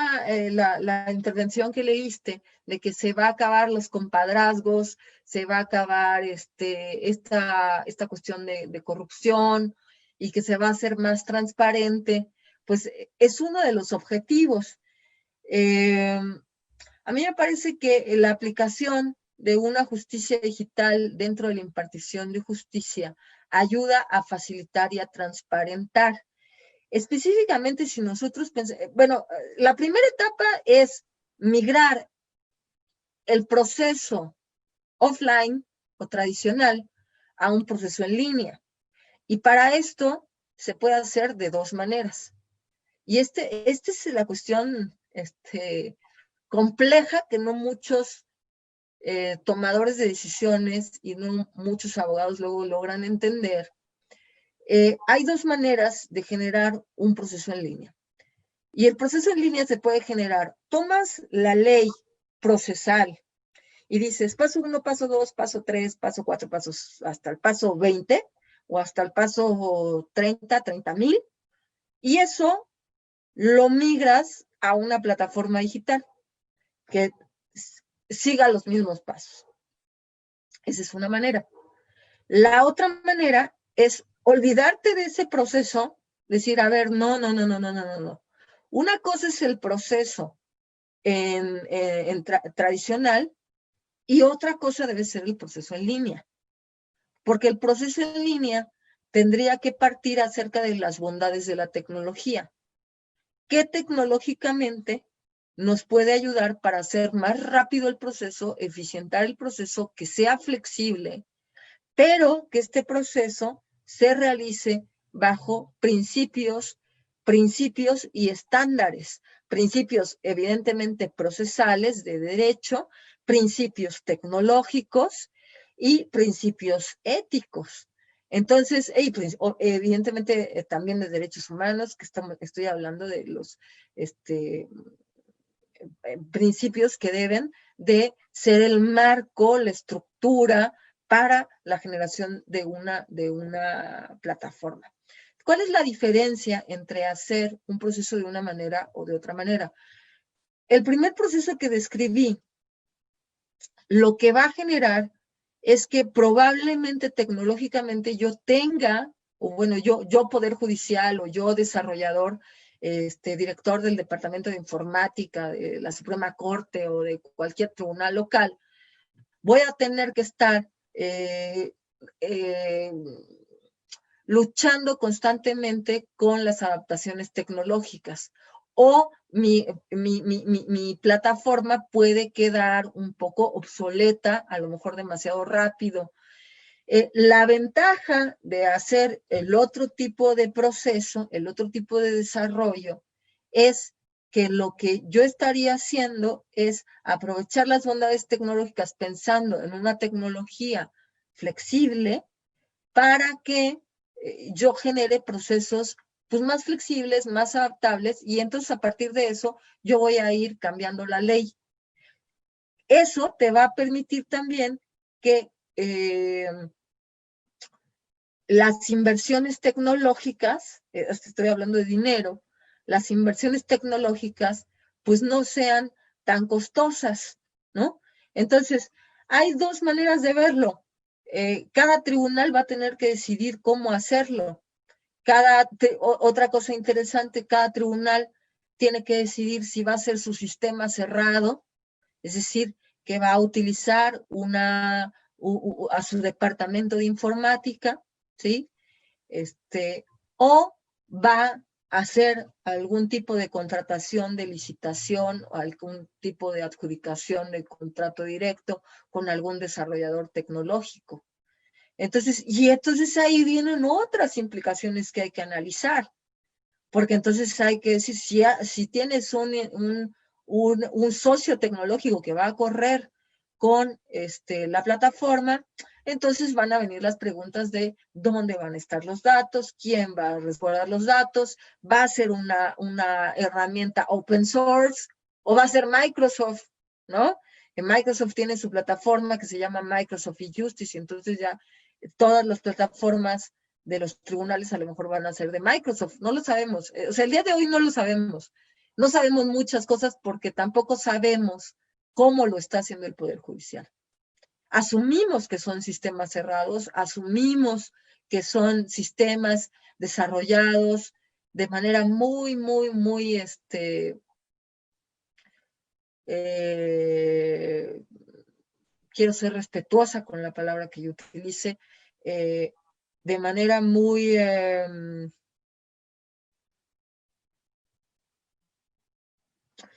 la intervención que leíste, de que se va a acabar los compadrazgos, se va a acabar esta cuestión de corrupción y que se va a hacer más transparente, pues es uno de los objetivos. A mí me parece que la aplicación de una justicia digital dentro de la impartición de justicia ayuda a facilitar y a transparentar. Específicamente si nosotros pensamos, bueno, la primera etapa es migrar el proceso offline o tradicional a un proceso en línea. Y para esto se puede hacer de dos maneras. Y esta es la cuestión compleja que no muchos tomadores de decisiones y no muchos abogados luego logran entender. Hay dos maneras de generar un proceso en línea. Y el proceso en línea se puede generar. Tomas la ley procesal y dices paso 1, paso 2, paso 3, paso 4, pasos hasta el paso 20 o hasta el paso 30,000, y eso lo migras a una plataforma digital que siga los mismos pasos. Esa es una manera. La otra manera es olvidarte de ese proceso, decir, a ver, no. Una cosa es el proceso tradicional y otra cosa debe ser el proceso en línea. Porque el proceso en línea tendría que partir acerca de las bondades de la tecnología. ¿Qué tecnológicamente nos puede ayudar para hacer más rápido el proceso, eficientar el proceso, que sea flexible, pero que este proceso se realice bajo principios y estándares? Principios evidentemente procesales de derecho, principios tecnológicos y principios éticos. Entonces, evidentemente también de derechos humanos, que estoy hablando de los principios que deben de ser el marco, la estructura para la generación de una plataforma. ¿Cuál es la diferencia entre hacer un proceso de una manera o de otra manera? El primer proceso que describí, lo que va a generar es que probablemente tecnológicamente yo tenga, o bueno, yo Poder Judicial o yo desarrollador, director del Departamento de Informática de la Suprema Corte o de cualquier tribunal local, voy a tener que estar luchando constantemente con las adaptaciones tecnológicas, o mi plataforma puede quedar un poco obsoleta, a lo mejor demasiado rápido. La ventaja de hacer el otro tipo de proceso, el otro tipo de desarrollo, es que lo que yo estaría haciendo es aprovechar las bondades tecnológicas pensando en una tecnología flexible para que yo genere procesos pues más flexibles, más adaptables, y entonces a partir de eso yo voy a ir cambiando la ley. Eso te va a permitir también que las inversiones tecnológicas, estoy hablando de dinero, las inversiones tecnológicas pues no sean tan costosas, ¿no? Entonces, hay dos maneras de verlo. Cada tribunal va a tener que decidir cómo hacerlo. Otra cosa interesante, cada tribunal tiene que decidir si va a ser su sistema cerrado, es decir, que va a utilizar a su departamento de informática, ¿sí? O va a hacer algún tipo de contratación de licitación o algún tipo de adjudicación de contrato directo con algún desarrollador tecnológico. Entonces ahí vienen otras implicaciones que hay que analizar, porque entonces hay que decir, si tienes un socio tecnológico que va a correr con la plataforma, entonces van a venir las preguntas de dónde van a estar los datos, quién va a resguardar los datos, va a ser una herramienta open source o va a ser Microsoft, ¿no? Microsoft tiene su plataforma que se llama Microsoft eJustice, y entonces ya todas las plataformas de los tribunales a lo mejor van a ser de Microsoft, no lo sabemos. O sea, el día de hoy no lo sabemos. No sabemos muchas cosas porque tampoco sabemos cómo lo está haciendo el Poder Judicial. Asumimos que son sistemas cerrados, asumimos que son sistemas desarrollados de manera muy, muy, muy, quiero ser respetuosa con la palabra que yo utilice, de manera muy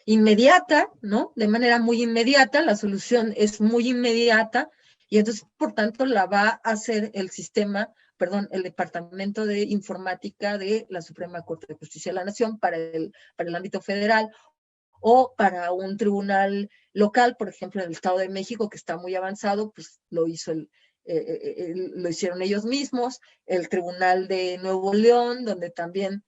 inmediata, ¿no? De manera muy inmediata, la solución es muy inmediata y entonces, por tanto, la va a hacer el Departamento de Informática de la Suprema Corte de Justicia de la Nación para el ámbito federal o para un tribunal local, por ejemplo, en el Estado de México, que está muy avanzado, pues lo hicieron ellos mismos, el Tribunal de Nuevo León, donde también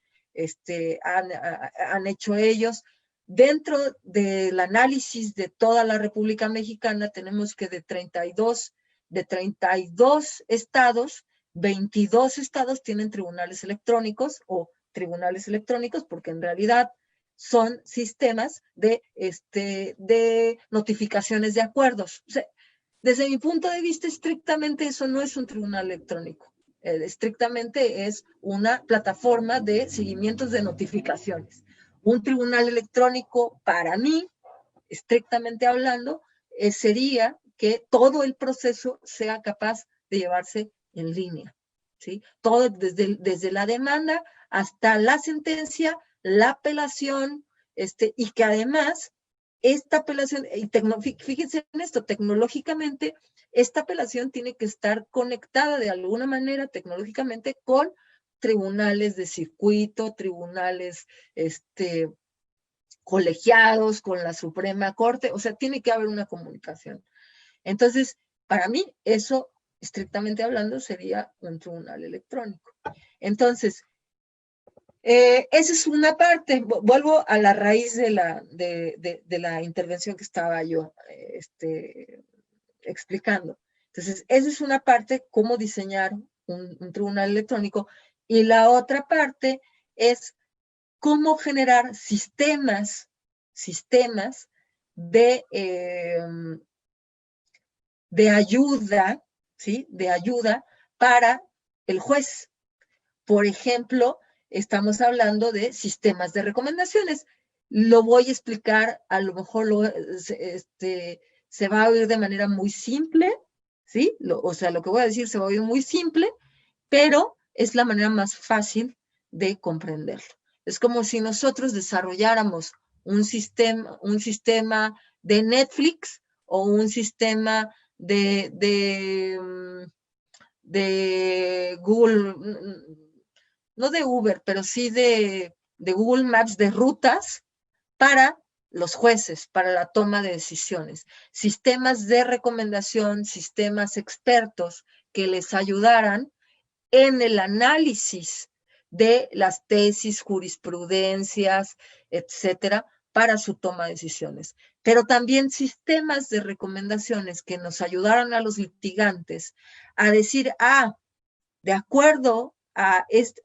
han hecho ellos. Dentro del análisis de toda la República Mexicana, tenemos que de 32 estados, 22 estados tienen tribunales electrónicos o tribunales electrónicos, porque en realidad son sistemas de notificaciones de acuerdos. O sea, desde mi punto de vista, estrictamente eso no es un tribunal electrónico. Estrictamente es una plataforma de seguimientos de notificaciones. Un tribunal electrónico, para mí, estrictamente hablando, sería que todo el proceso sea capaz de llevarse en línea, ¿sí? Todo desde la demanda hasta la sentencia, la apelación, y que además esta apelación, fíjense en esto, tecnológicamente, esta apelación tiene que estar conectada de alguna manera tecnológicamente con tribunales de circuito, tribunales colegiados, con la Suprema Corte, o sea, tiene que haber una comunicación. Entonces, para mí, eso, estrictamente hablando, sería un tribunal electrónico. Entonces, esa es una parte. Vuelvo a la raíz de la intervención que estaba yo explicando. Entonces, esa es una parte, cómo diseñar un tribunal electrónico, y la otra parte es cómo generar sistemas de ayuda, ¿sí? De ayuda para el juez. Por ejemplo, estamos hablando de sistemas de recomendaciones. Lo voy a explicar, a lo mejor se va a oír de manera muy simple, ¿sí? O sea, lo que voy a decir se va a oír muy simple, pero es la manera más fácil de comprenderlo. Es como si nosotros desarrolláramos un sistema de Netflix o un sistema de Google, no de Uber, pero sí de Google Maps, de rutas para los jueces, para la toma de decisiones. Sistemas de recomendación, sistemas expertos que les ayudaran en el análisis de las tesis, jurisprudencias, etcétera, para su toma de decisiones. Pero también sistemas de recomendaciones que nos ayudaran a los litigantes a decir, de acuerdo a este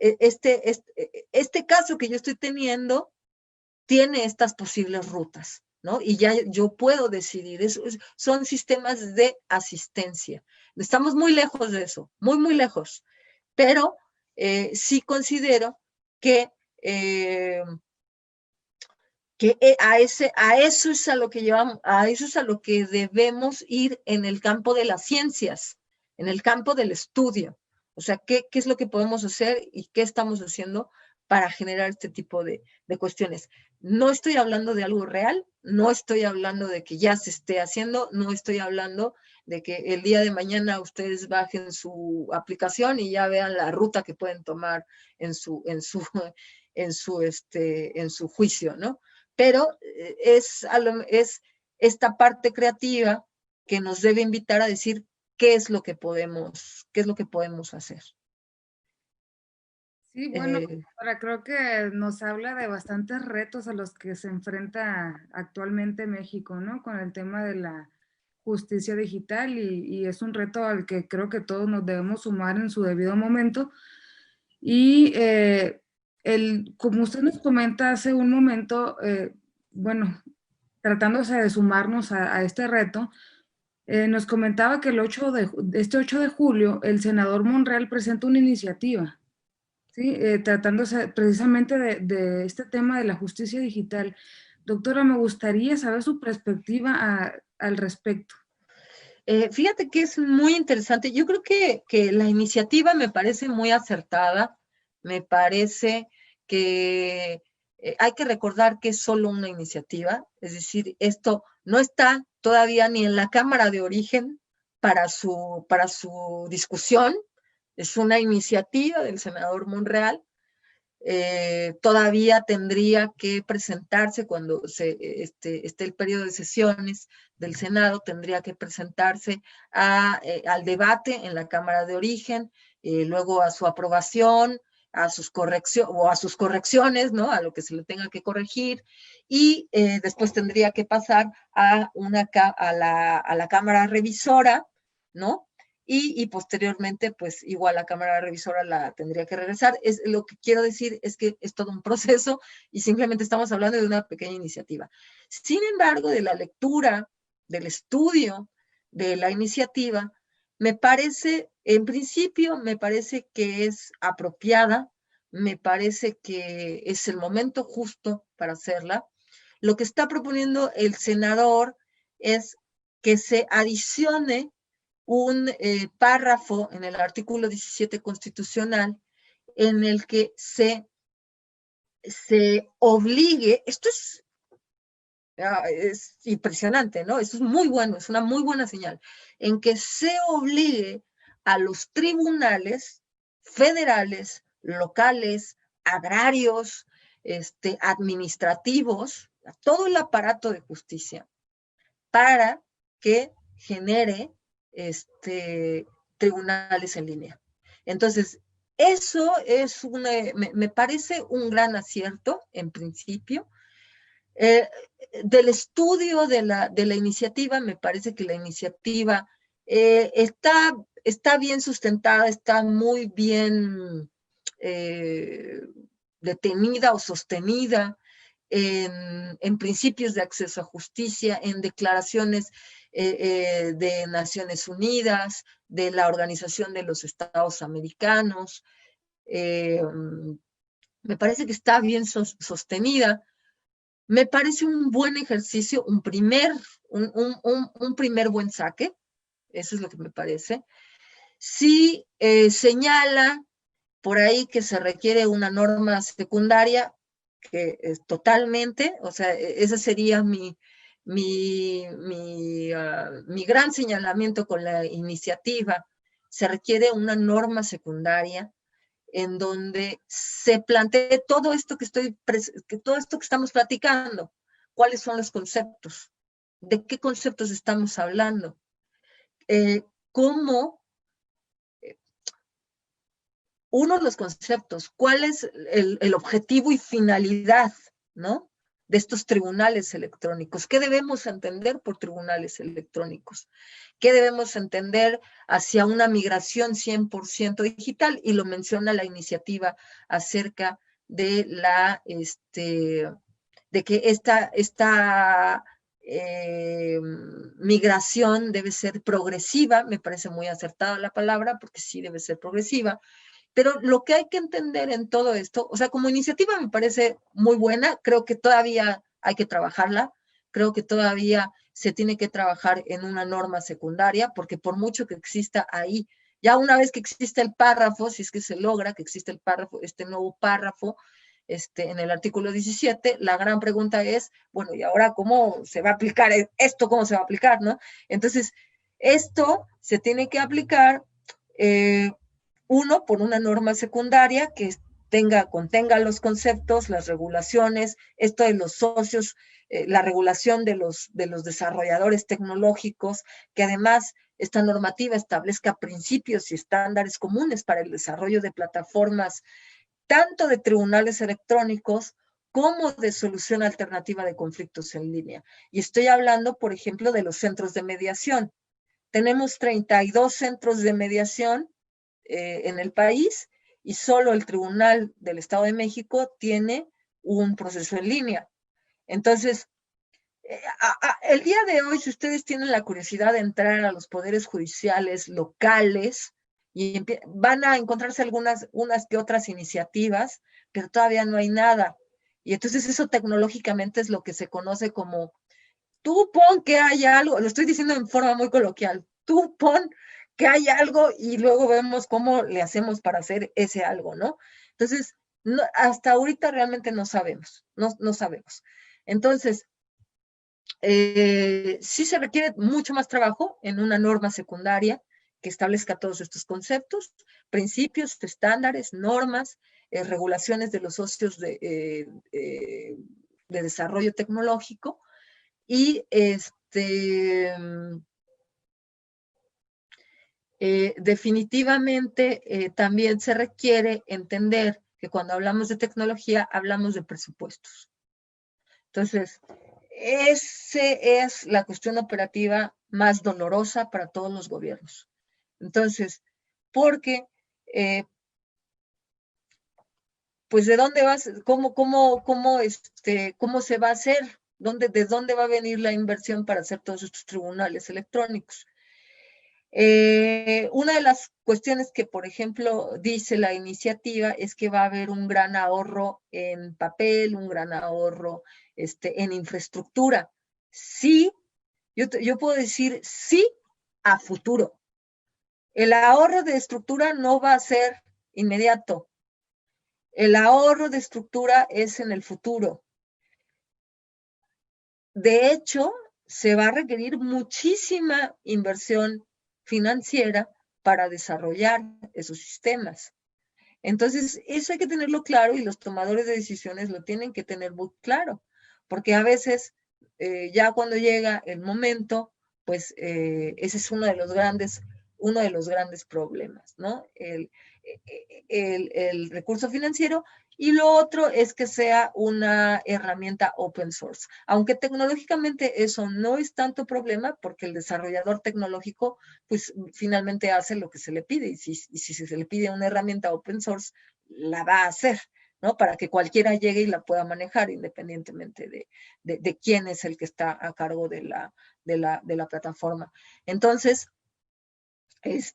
caso que yo estoy teniendo, tiene estas posibles rutas, ¿no? Y ya yo puedo decidir. Son sistemas de asistencia. Estamos muy lejos de eso, muy, muy lejos. Pero sí considero que, a eso es a lo que llevamos, a eso es a lo que debemos ir en el campo de las ciencias, en el campo del estudio. O sea, ¿qué es lo que podemos hacer y qué estamos haciendo para generar este tipo de cuestiones? No estoy hablando de algo real, no estoy hablando de que ya se esté haciendo, no estoy hablando de que el día de mañana ustedes bajen su aplicación y ya vean la ruta que pueden tomar en su juicio, ¿no? Pero es esta parte creativa que nos debe invitar a decir qué es lo que podemos hacer. Sí, bueno, ahora creo que nos habla de bastantes retos a los que se enfrenta actualmente México, ¿no? Con el tema de la justicia digital y es un reto al que creo que todos nos debemos sumar en su debido momento. Y como usted nos comenta hace un momento, bueno, tratándose de sumarnos a este reto, nos comentaba que este 8 de julio el senador Monreal presenta una iniciativa, ¿sí? Tratándose precisamente de este tema de la justicia digital. Doctora, me gustaría saber su perspectiva al respecto. Fíjate que es muy interesante. Yo creo que la iniciativa me parece muy acertada. Me parece que hay que recordar que es solo una iniciativa. Es decir, esto no está todavía ni en la Cámara de Origen para su discusión. Es una iniciativa del senador Monreal. Todavía tendría que presentarse cuando esté el periodo de sesiones del Senado, tendría que presentarse al debate en la Cámara de Origen, luego a su aprobación, a sus correcciones, ¿no? A lo que se le tenga que corregir, y después tendría que pasar a la Cámara Revisora, ¿no? Y posteriormente, pues igual la Cámara Revisora la tendría que regresar. Lo que quiero decir es que es todo un proceso y simplemente estamos hablando de una pequeña iniciativa. Sin embargo, de la lectura, del estudio de la iniciativa, me parece, en principio, me parece que es apropiada, me parece que es el momento justo para hacerla. Lo que está proponiendo el senador es que se adicione un párrafo en el artículo 17 constitucional en el que se obligue, esto es impresionante, ¿no? Esto es muy bueno, es una muy buena señal, en que se obligue a los tribunales federales, locales, agrarios, administrativos, a todo el aparato de justicia, para que genere tribunales en línea. Entonces, eso es me parece un gran acierto, en principio. Del estudio de la iniciativa, me parece que la iniciativa está bien sustentada, está muy bien detenida o sostenida en principios de acceso a justicia, en declaraciones de Naciones Unidas, de la Organización de los Estados Americanos. Me parece que está bien sostenida. Me parece un buen ejercicio, un primer buen saque, eso es lo que me parece. Sí señala por ahí que se requiere una norma secundaria, que es totalmente, o sea, ese sería mi gran señalamiento con la iniciativa. Se requiere una norma secundaria en donde se plantee todo esto que estamos platicando. ¿Cuáles son los conceptos? ¿De qué conceptos estamos hablando? ¿Cómo? Uno de los conceptos, ¿cuál es el objetivo y finalidad, ¿no? De estos tribunales electrónicos. ¿Qué debemos entender por tribunales electrónicos? ¿Qué debemos entender hacia una migración 100% digital? Y lo menciona la iniciativa acerca de de que esta migración debe ser progresiva. Me parece muy acertada la palabra, porque sí debe ser progresiva, Pero lo que hay que entender en todo esto, o sea, como iniciativa me parece muy buena, creo que todavía hay que trabajarla, creo que todavía se tiene que trabajar en una norma secundaria, porque por mucho que exista ahí, ya una vez que existe el párrafo, si es que se logra que existe el párrafo, este nuevo párrafo, en el artículo 17, la gran pregunta es, bueno, ¿y ahora cómo se va a aplicar esto? ¿Cómo se va a aplicar, no? Entonces, esto se tiene que aplicar, uno, por una norma secundaria que contenga los conceptos, las regulaciones, esto de los socios, la regulación de los desarrolladores tecnológicos, que además esta normativa establezca principios y estándares comunes para el desarrollo de plataformas, tanto de tribunales electrónicos como de solución alternativa de conflictos en línea. Y estoy hablando, por ejemplo, de los centros de mediación. Tenemos 32 centros de mediación en el país y solo el Tribunal del Estado de México tiene un proceso en línea. Entonces, el día de hoy, si ustedes tienen la curiosidad de entrar a los poderes judiciales locales, y van a encontrarse unas que otras iniciativas, pero todavía no hay nada. Y entonces eso tecnológicamente es lo que se conoce como, tú pon que hay algo, lo estoy diciendo en forma muy coloquial, tú pon que hay algo y luego vemos cómo le hacemos para hacer ese algo, ¿no? Entonces, no, hasta ahorita realmente no sabemos, no sabemos. Entonces, sí se requiere mucho más trabajo en una norma secundaria que establezca todos estos conceptos, principios, estándares, normas, regulaciones de los socios de desarrollo tecnológico y definitivamente también se requiere entender que cuando hablamos de tecnología hablamos de presupuestos. Entonces, esa es la cuestión operativa más dolorosa para todos los gobiernos. Entonces, porque, pues, ¿de dónde vas? ¿Cómo se va a hacer? ¿De dónde va a venir la inversión para hacer todos estos tribunales electrónicos? Una de las cuestiones que, por ejemplo, dice la iniciativa es que va a haber un gran ahorro en papel, un gran ahorro en infraestructura. Sí, yo puedo decir sí a futuro. El ahorro de estructura no va a ser inmediato. El ahorro de estructura es en el futuro. De hecho, se va a requerir muchísima inversión financiera para desarrollar esos sistemas. Entonces, eso hay que tenerlo claro y los tomadores de decisiones lo tienen que tener muy claro, porque a veces, ya cuando llega el momento, pues ese es uno de los grandes problemas, ¿no? El recurso financiero, y lo otro es que sea una herramienta open source. Aunque tecnológicamente eso no es tanto problema, porque el desarrollador tecnológico, pues finalmente hace lo que se le pide, y si se le pide una herramienta open source, la va a hacer, ¿no? Para que cualquiera llegue y la pueda manejar, independientemente de quién es el que está a cargo de la plataforma. Entonces, en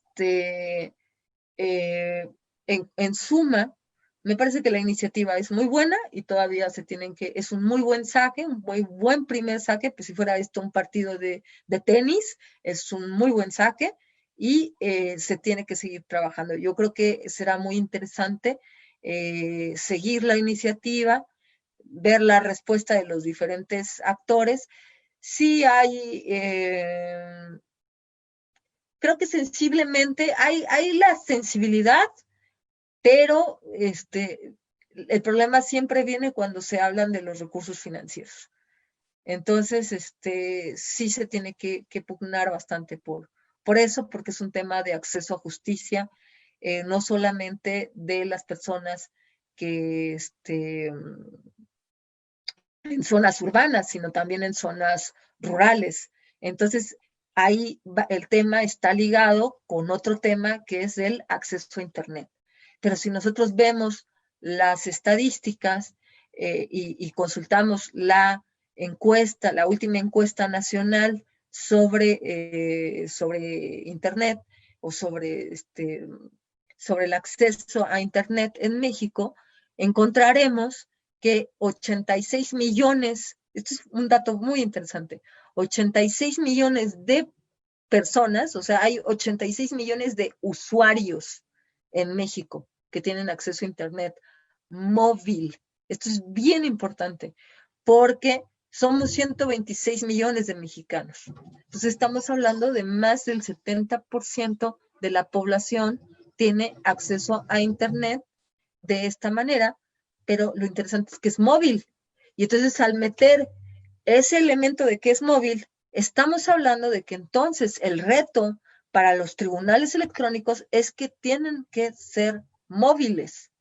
suma, me parece que la iniciativa es muy buena y todavía es un muy buen saque, un muy buen primer saque, pues si fuera esto un partido de tenis, es un muy buen saque y se tiene que seguir trabajando. Yo creo que será muy interesante seguir la iniciativa, ver la respuesta de los diferentes actores. Sí hay, creo que sensiblemente, hay la sensibilidad, pero el problema siempre viene cuando se hablan de los recursos financieros. Entonces, sí se tiene que pugnar bastante por eso, porque es un tema de acceso a justicia, no solamente de las personas que en zonas urbanas, sino también en zonas rurales. Entonces, ahí el tema está ligado con otro tema que es el acceso a Internet. Pero si nosotros vemos las estadísticas y consultamos la última encuesta nacional sobre Internet o sobre sobre el acceso a Internet en México, encontraremos que 86 millones, esto es un dato muy interesante, 86 millones de personas, o sea, hay 86 millones de usuarios en México que tienen acceso a Internet móvil. Esto es bien importante porque somos 126 millones de mexicanos. Entonces estamos hablando de más del 70% de la población tiene acceso a Internet de esta manera, pero lo interesante es que es móvil. Y entonces al meter ese elemento de que es móvil, estamos hablando de que entonces el reto para los tribunales electrónicos es que tienen que ser móviles.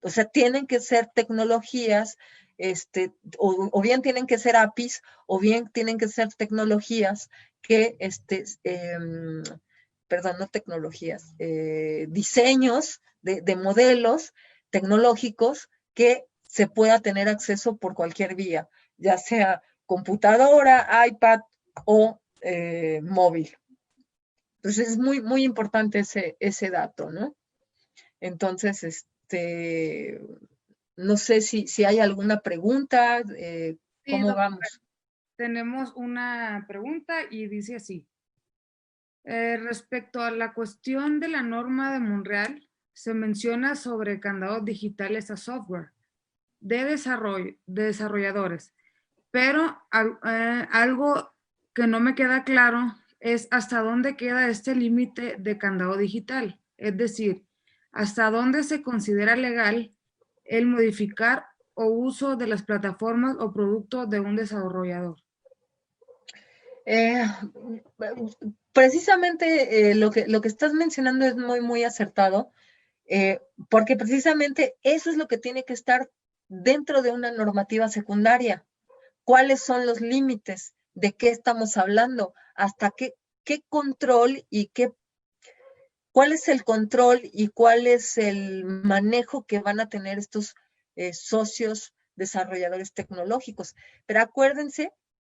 O sea, tienen que ser tecnologías, o bien tienen que ser APIs, o bien tienen que ser tecnologías que, perdón, no tecnologías, diseños de modelos tecnológicos que se pueda tener acceso por cualquier vía, ya sea computadora, iPad o móvil. Entonces es muy, muy importante ese dato, ¿no? Entonces, no sé si hay alguna pregunta, Sí, ¿cómo doctora, vamos? tenemos una pregunta y dice así. Respecto a la cuestión de la norma de Monreal, se menciona sobre candados digitales a software de desarrolladores, pero algo que no me queda claro es hasta dónde queda este límite de candado digital, es decir, hasta dónde se considera legal el modificar o uso de las plataformas o productos de un desarrollador. Eh, precisamente lo que estás mencionando es muy, muy acertado, porque precisamente eso es lo que tiene que estar dentro de una normativa secundaria. ¿Cuáles son los límites? ¿De qué estamos hablando? ¿Hasta qué control y cuál es el control y cuál es el manejo que van a tener estos socios desarrolladores tecnológicos? Pero acuérdense,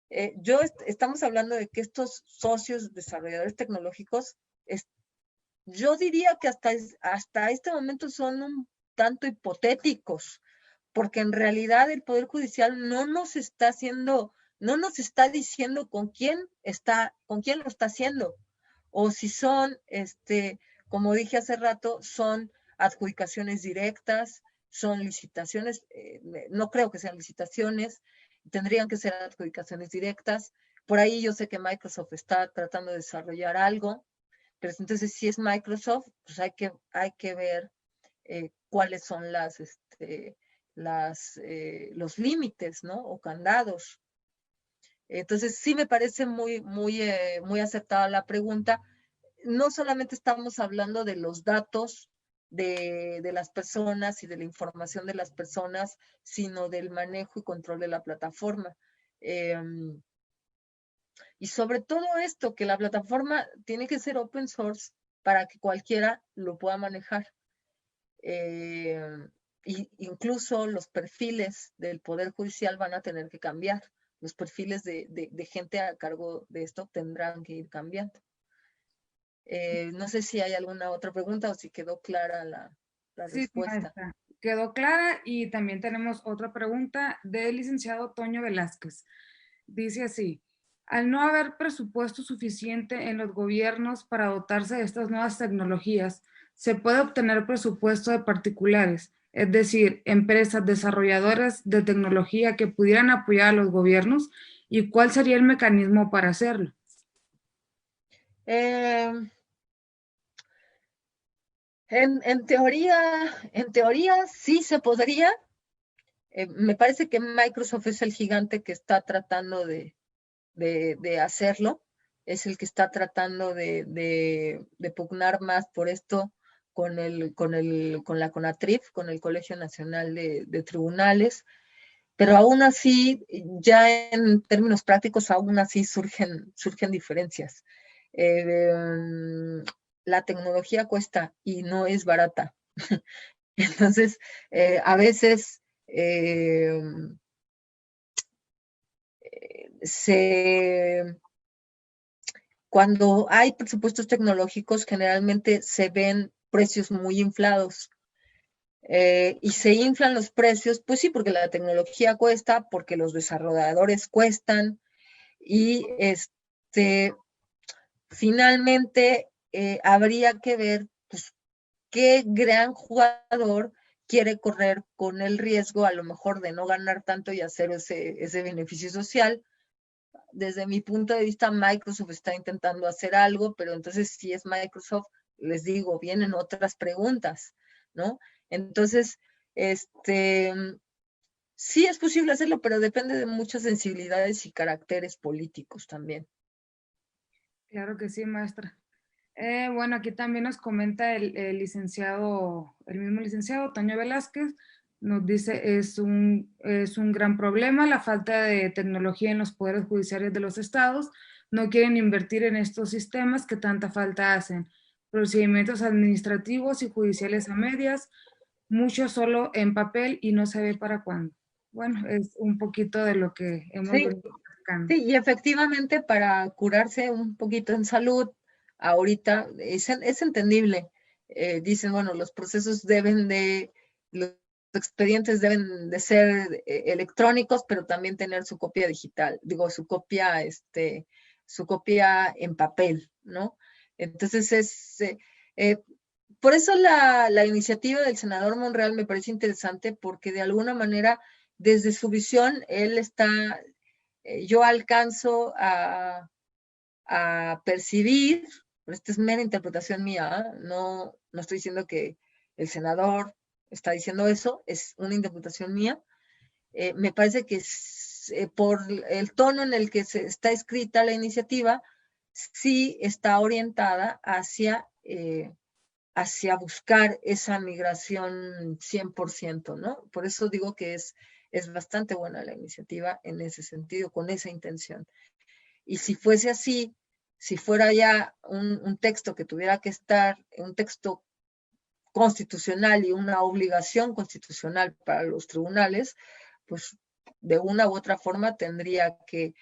estamos hablando de que estos socios desarrolladores tecnológicos, yo diría que hasta este momento son un tanto hipotéticos, porque en realidad el Poder Judicial no nos está diciendo con quién lo está haciendo, o si son, como dije hace rato, son adjudicaciones directas, son licitaciones, no creo que sean licitaciones, tendrían que ser adjudicaciones directas. Por ahí yo sé que Microsoft está tratando de desarrollar algo, pero entonces si es Microsoft, pues hay que ver cuáles son los límites, ¿no? O candados. Entonces sí me parece muy, muy, muy acertada la pregunta. No solamente estamos hablando de los datos de las personas y de la información de las personas, sino del manejo y control de la plataforma. Y sobre todo esto, que la plataforma tiene que ser open source para que cualquiera lo pueda manejar. Y incluso los perfiles del Poder Judicial van a tener que cambiar. Los perfiles de gente a cargo de esto tendrán que ir cambiando. No sé si hay alguna otra pregunta o si quedó clara la Sí, respuesta. maestra, quedó clara y también tenemos otra pregunta del licenciado Toño Velázquez. Dice así, al no haber presupuesto suficiente en los gobiernos para dotarse de estas nuevas tecnologías, se puede obtener presupuesto de particulares, es decir, empresas desarrolladoras de tecnología que pudieran apoyar a los gobiernos y cuál sería el mecanismo para hacerlo. Eh, en teoría sí se podría. Me parece que Microsoft es el gigante que está tratando de hacerlo, es el que está tratando de pugnar más por esto con la CONATRIF, con el Colegio Nacional de Tribunales, pero aún así, ya en términos prácticos, aún así surgen diferencias. La tecnología cuesta y no es barata. Entonces, a veces cuando hay presupuestos tecnológicos, generalmente se ven precios muy inflados. Y se inflan los precios, pues sí, porque la tecnología cuesta, porque los desarrolladores cuestan, y finalmente habría que ver pues, qué gran jugador quiere correr con el riesgo a lo mejor de no ganar tanto y hacer ese beneficio social. Desde mi punto de vista, Microsoft está intentando hacer algo, pero entonces si es Microsoft, les digo, vienen otras preguntas, ¿no? Entonces, sí es posible hacerlo, pero depende de muchas sensibilidades y caracteres políticos también. Claro que sí, maestra. Bueno, aquí también nos comenta el licenciado, el mismo licenciado, Toño Velázquez, nos dice, es un gran problema la falta de tecnología en los poderes judiciales de los estados. No quieren invertir en estos sistemas que tanta falta hacen. Procedimientos administrativos y judiciales a medias, mucho solo en papel y no se ve para cuándo. Bueno, es un poquito de lo que hemos Sí, venido platicando. sí, y efectivamente para curarse un poquito en salud, ahorita es entendible. Dicen, bueno, los procesos los expedientes deben de ser electrónicos, pero también tener su copia digital, digo, su copia en papel, ¿no? Entonces eh, por eso la iniciativa del senador Monreal me parece interesante porque de alguna manera, desde su visión, yo alcanzo a percibir, pero esta es mera interpretación mía, no estoy diciendo que el senador está diciendo eso, es una interpretación mía. Me parece que por el tono en el que está escrita la iniciativa, sí está orientada hacia buscar esa migración 100%, ¿no? Por eso digo que es bastante buena la iniciativa en ese sentido, con esa intención. Y si fuese así, si fuera ya un texto que tuviera que estar, un texto constitucional y una obligación constitucional para los tribunales, pues de una u otra forma tendría que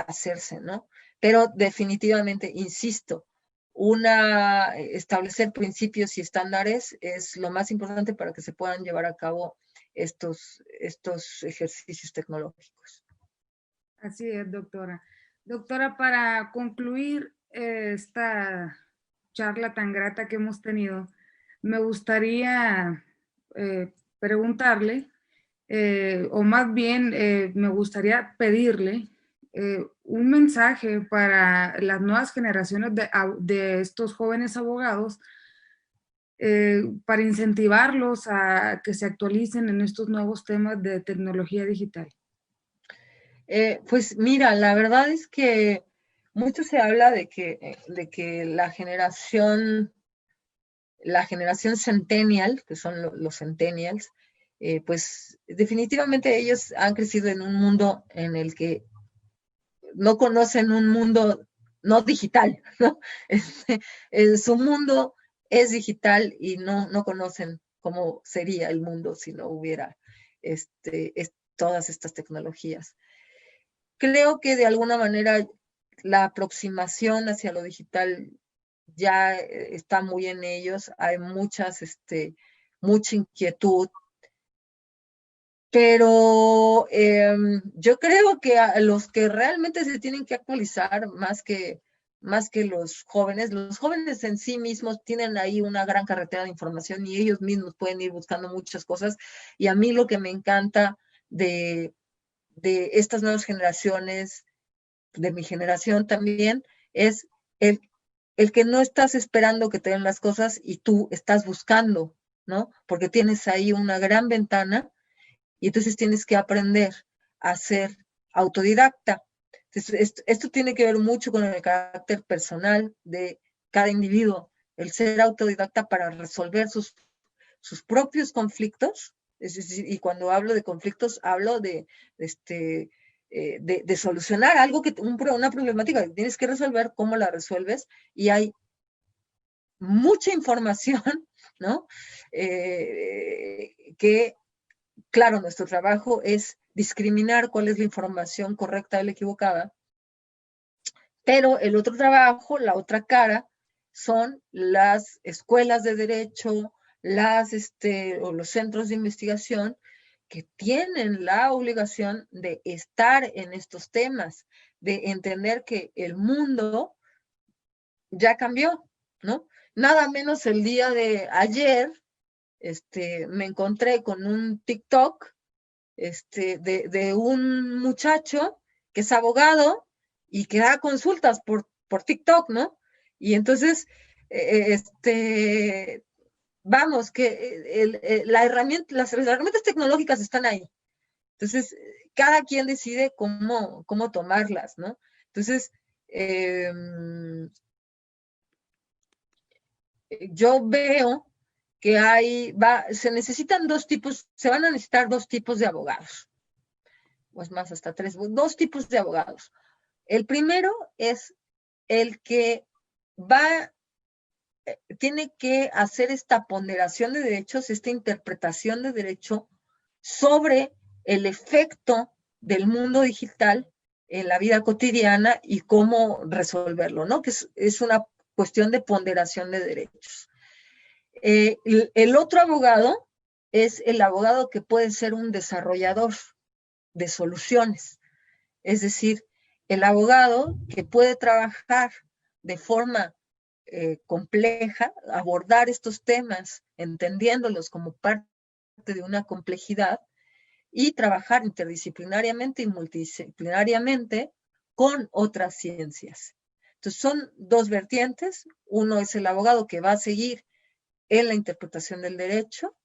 hacerse, ¿no? Pero definitivamente, insisto, establecer principios y estándares es lo más importante para que se puedan llevar a cabo estos ejercicios tecnológicos. Así es, doctora. Doctora, para concluir esta charla tan grata que hemos tenido, me gustaría preguntarle, o más bien me gustaría pedirle un mensaje para las nuevas generaciones de estos jóvenes abogados, para incentivarlos a que se actualicen en estos nuevos temas de tecnología digital. Pues mira, la verdad es que mucho se habla de que la generación centennial, que son los centennials, pues definitivamente ellos han crecido en un mundo en el que no conocen un mundo no digital, ¿no? Su mundo es digital y no conocen cómo sería el mundo si no hubiera todas estas tecnologías. Creo que de alguna manera la aproximación hacia lo digital ya está muy en ellos, hay mucha inquietud, pero yo creo que a los que realmente se tienen que actualizar más que los jóvenes en sí mismos tienen ahí una gran carretera de información y ellos mismos pueden ir buscando muchas cosas, y a mí lo que me encanta de estas nuevas generaciones, de mi generación también, es el que no estás esperando que te den las cosas y tú estás buscando, ¿no? Porque tienes ahí una gran ventana y entonces tienes que aprender a ser autodidacta. Entonces, esto tiene que ver mucho con el carácter personal de cada individuo, el ser autodidacta para resolver sus propios conflictos. Es decir, y cuando hablo de conflictos, hablo de solucionar algo, una problemática que tienes que resolver, cómo la resuelves, y hay mucha información, ¿no? Que, claro, nuestro trabajo es discriminar cuál es la información correcta o la equivocada, pero el otro trabajo, la otra cara, son las escuelas de derecho, o los centros de investigación que tienen la obligación de estar en estos temas, de entender que el mundo ya cambió, ¿no? Nada menos el día de ayer, me encontré con un TikTok, de un muchacho que es abogado y que da consultas por TikTok, ¿no? Y entonces, vamos, que las herramientas tecnológicas están ahí. Entonces, cada quien decide cómo tomarlas, ¿no? Entonces, yo veo que se van a necesitar dos tipos de abogados, pues más hasta dos tipos de abogados. El primero es el que tiene que hacer esta ponderación de derechos, esta interpretación de derecho sobre el efecto del mundo digital en la vida cotidiana y cómo resolverlo, ¿no? Que es una cuestión de ponderación de derechos. El otro abogado es el abogado que puede ser un desarrollador de soluciones, es decir, el abogado que puede trabajar de forma compleja, abordar estos temas, entendiéndolos como parte de una complejidad y trabajar interdisciplinariamente y multidisciplinariamente con otras ciencias. Entonces son dos vertientes. Uno es el abogado que va a seguir en la interpretación del derecho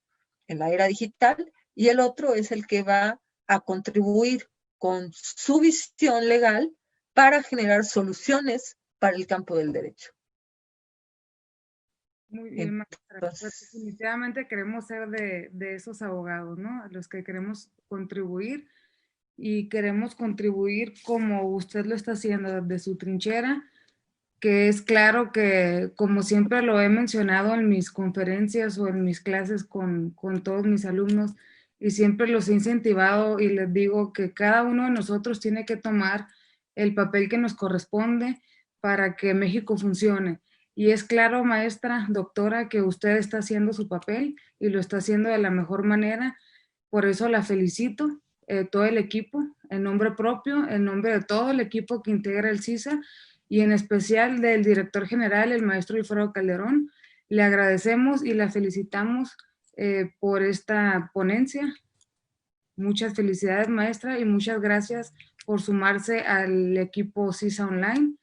en la era digital y el otro es el que va a contribuir con su visión legal para generar soluciones para el campo del derecho. Muy bien, maestra. Pues definitivamente queremos ser de esos abogados, ¿no? Los que queremos contribuir y queremos contribuir como usted lo está haciendo desde su trinchera, que es claro que, como siempre lo he mencionado en mis conferencias o en mis clases con todos mis alumnos, y siempre los he incentivado y les digo que cada uno de nosotros tiene que tomar el papel que nos corresponde para que México funcione. Y es claro, maestra, doctora, que usted está haciendo su papel y lo está haciendo de la mejor manera. Por eso la felicito, todo el equipo, en nombre propio, en nombre de todo el equipo que integra el CISA y en especial del director general, el maestro Wilfredo Calderón. Le agradecemos y la felicitamos por esta ponencia. Muchas felicidades, maestra, y muchas gracias por sumarse al equipo CISA Online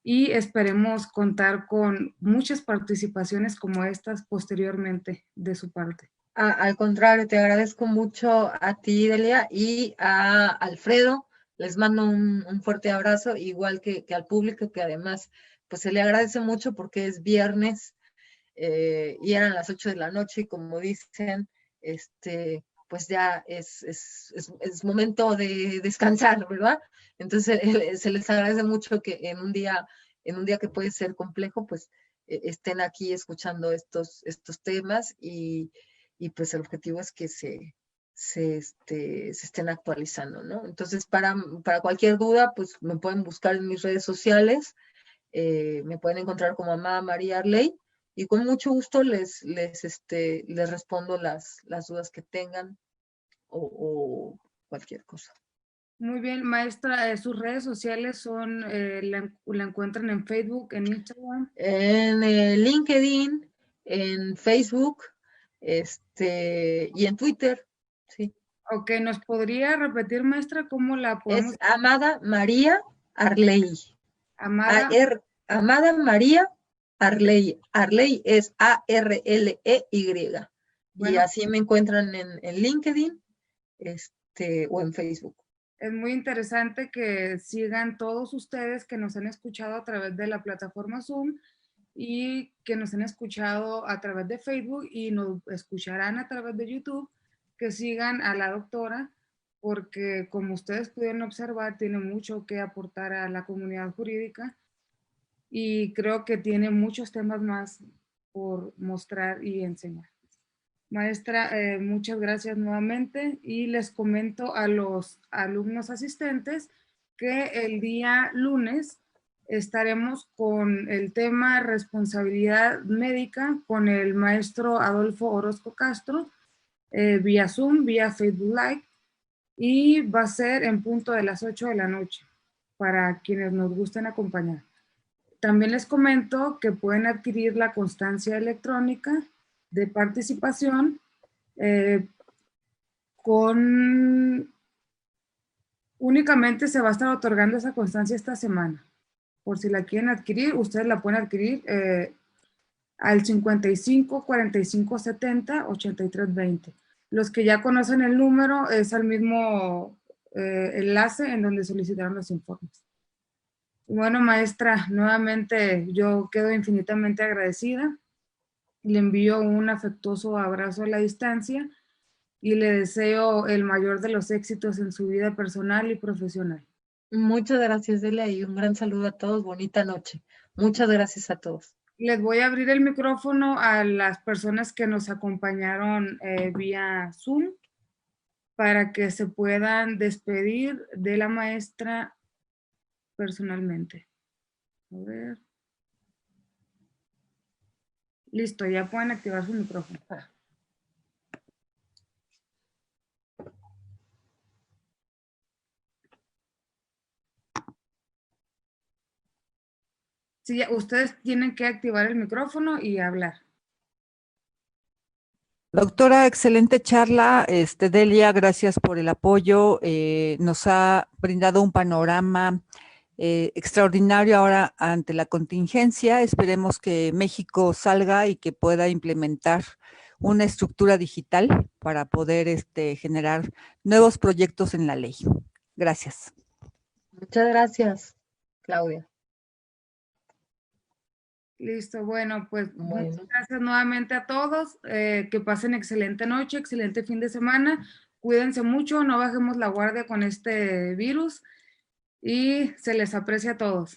y esperemos contar con muchas participaciones como estas posteriormente de su parte. Al contrario, te agradezco mucho a ti, Delia, y a Alfredo. Les mando un fuerte abrazo, igual que al público, que además pues se le agradece mucho porque es viernes y eran las 8 de la noche y como dicen, pues ya es momento de descansar, ¿verdad? Entonces se les agradece mucho que en un día que puede ser complejo, pues estén aquí escuchando estos temas y pues el objetivo es que se estén actualizando, ¿no? Entonces, para cualquier duda, pues me pueden buscar en mis redes sociales, me pueden encontrar como Amada María Arley, y con mucho gusto les respondo las dudas que tengan o cualquier cosa. Muy bien, maestra, sus redes sociales son, la encuentran en Facebook, en Instagram. En LinkedIn, en Facebook, y en Twitter, sí. Ok, ¿nos podría repetir, maestra, cómo la podemos? Es Amada María Arley. Amada. Amada María Arley. Arley es A-R-L-E-Y. Bueno, Y así me encuentran en LinkedIn o en Facebook. es muy interesante que sigan todos ustedes que nos han escuchado a través de la plataforma Zoom y que nos han escuchado a través de Facebook y nos escucharán a través de YouTube, que sigan a la doctora, porque como ustedes pudieron observar, tiene mucho que aportar a la comunidad jurídica y creo que tiene muchos temas más por mostrar y enseñar. Maestra, muchas gracias nuevamente y les comento a los alumnos asistentes que el día lunes estaremos con el tema responsabilidad médica con el maestro Adolfo Orozco Castro, vía Zoom, vía Facebook Live, y va a ser en punto de las 8 de la noche, para quienes nos gusten acompañar. También les comento que pueden adquirir la constancia electrónica de participación únicamente se va a estar otorgando esa constancia esta semana. Por si la quieren adquirir, ustedes la pueden adquirir al 55 45 70 83 20. Los que ya conocen el número es al mismo enlace en donde solicitaron los informes. Bueno, maestra, nuevamente yo quedo infinitamente agradecida. Le envío un afectuoso abrazo a la distancia y le deseo el mayor de los éxitos en su vida personal y profesional. Muchas gracias, Delia, y un gran saludo a todos. Bonita noche. Muchas gracias a todos. Les voy a abrir el micrófono a las personas que nos acompañaron vía Zoom para que se puedan despedir de la maestra personalmente. A ver. Listo, ya pueden activar su micrófono. Sí, ustedes tienen que activar el micrófono y hablar. Doctora, excelente charla. Delia, gracias por el apoyo. Nos ha brindado un panorama extraordinario ahora ante la contingencia. Esperemos que México salga y que pueda implementar una estructura digital para poder generar nuevos proyectos en la ley. Gracias. Muchas gracias, Claudia. Listo, bueno, pues Bueno. muchas gracias nuevamente a todos. Que pasen excelente noche, excelente fin de semana. Cuídense mucho, no bajemos la guardia con este virus y se les aprecia a todos.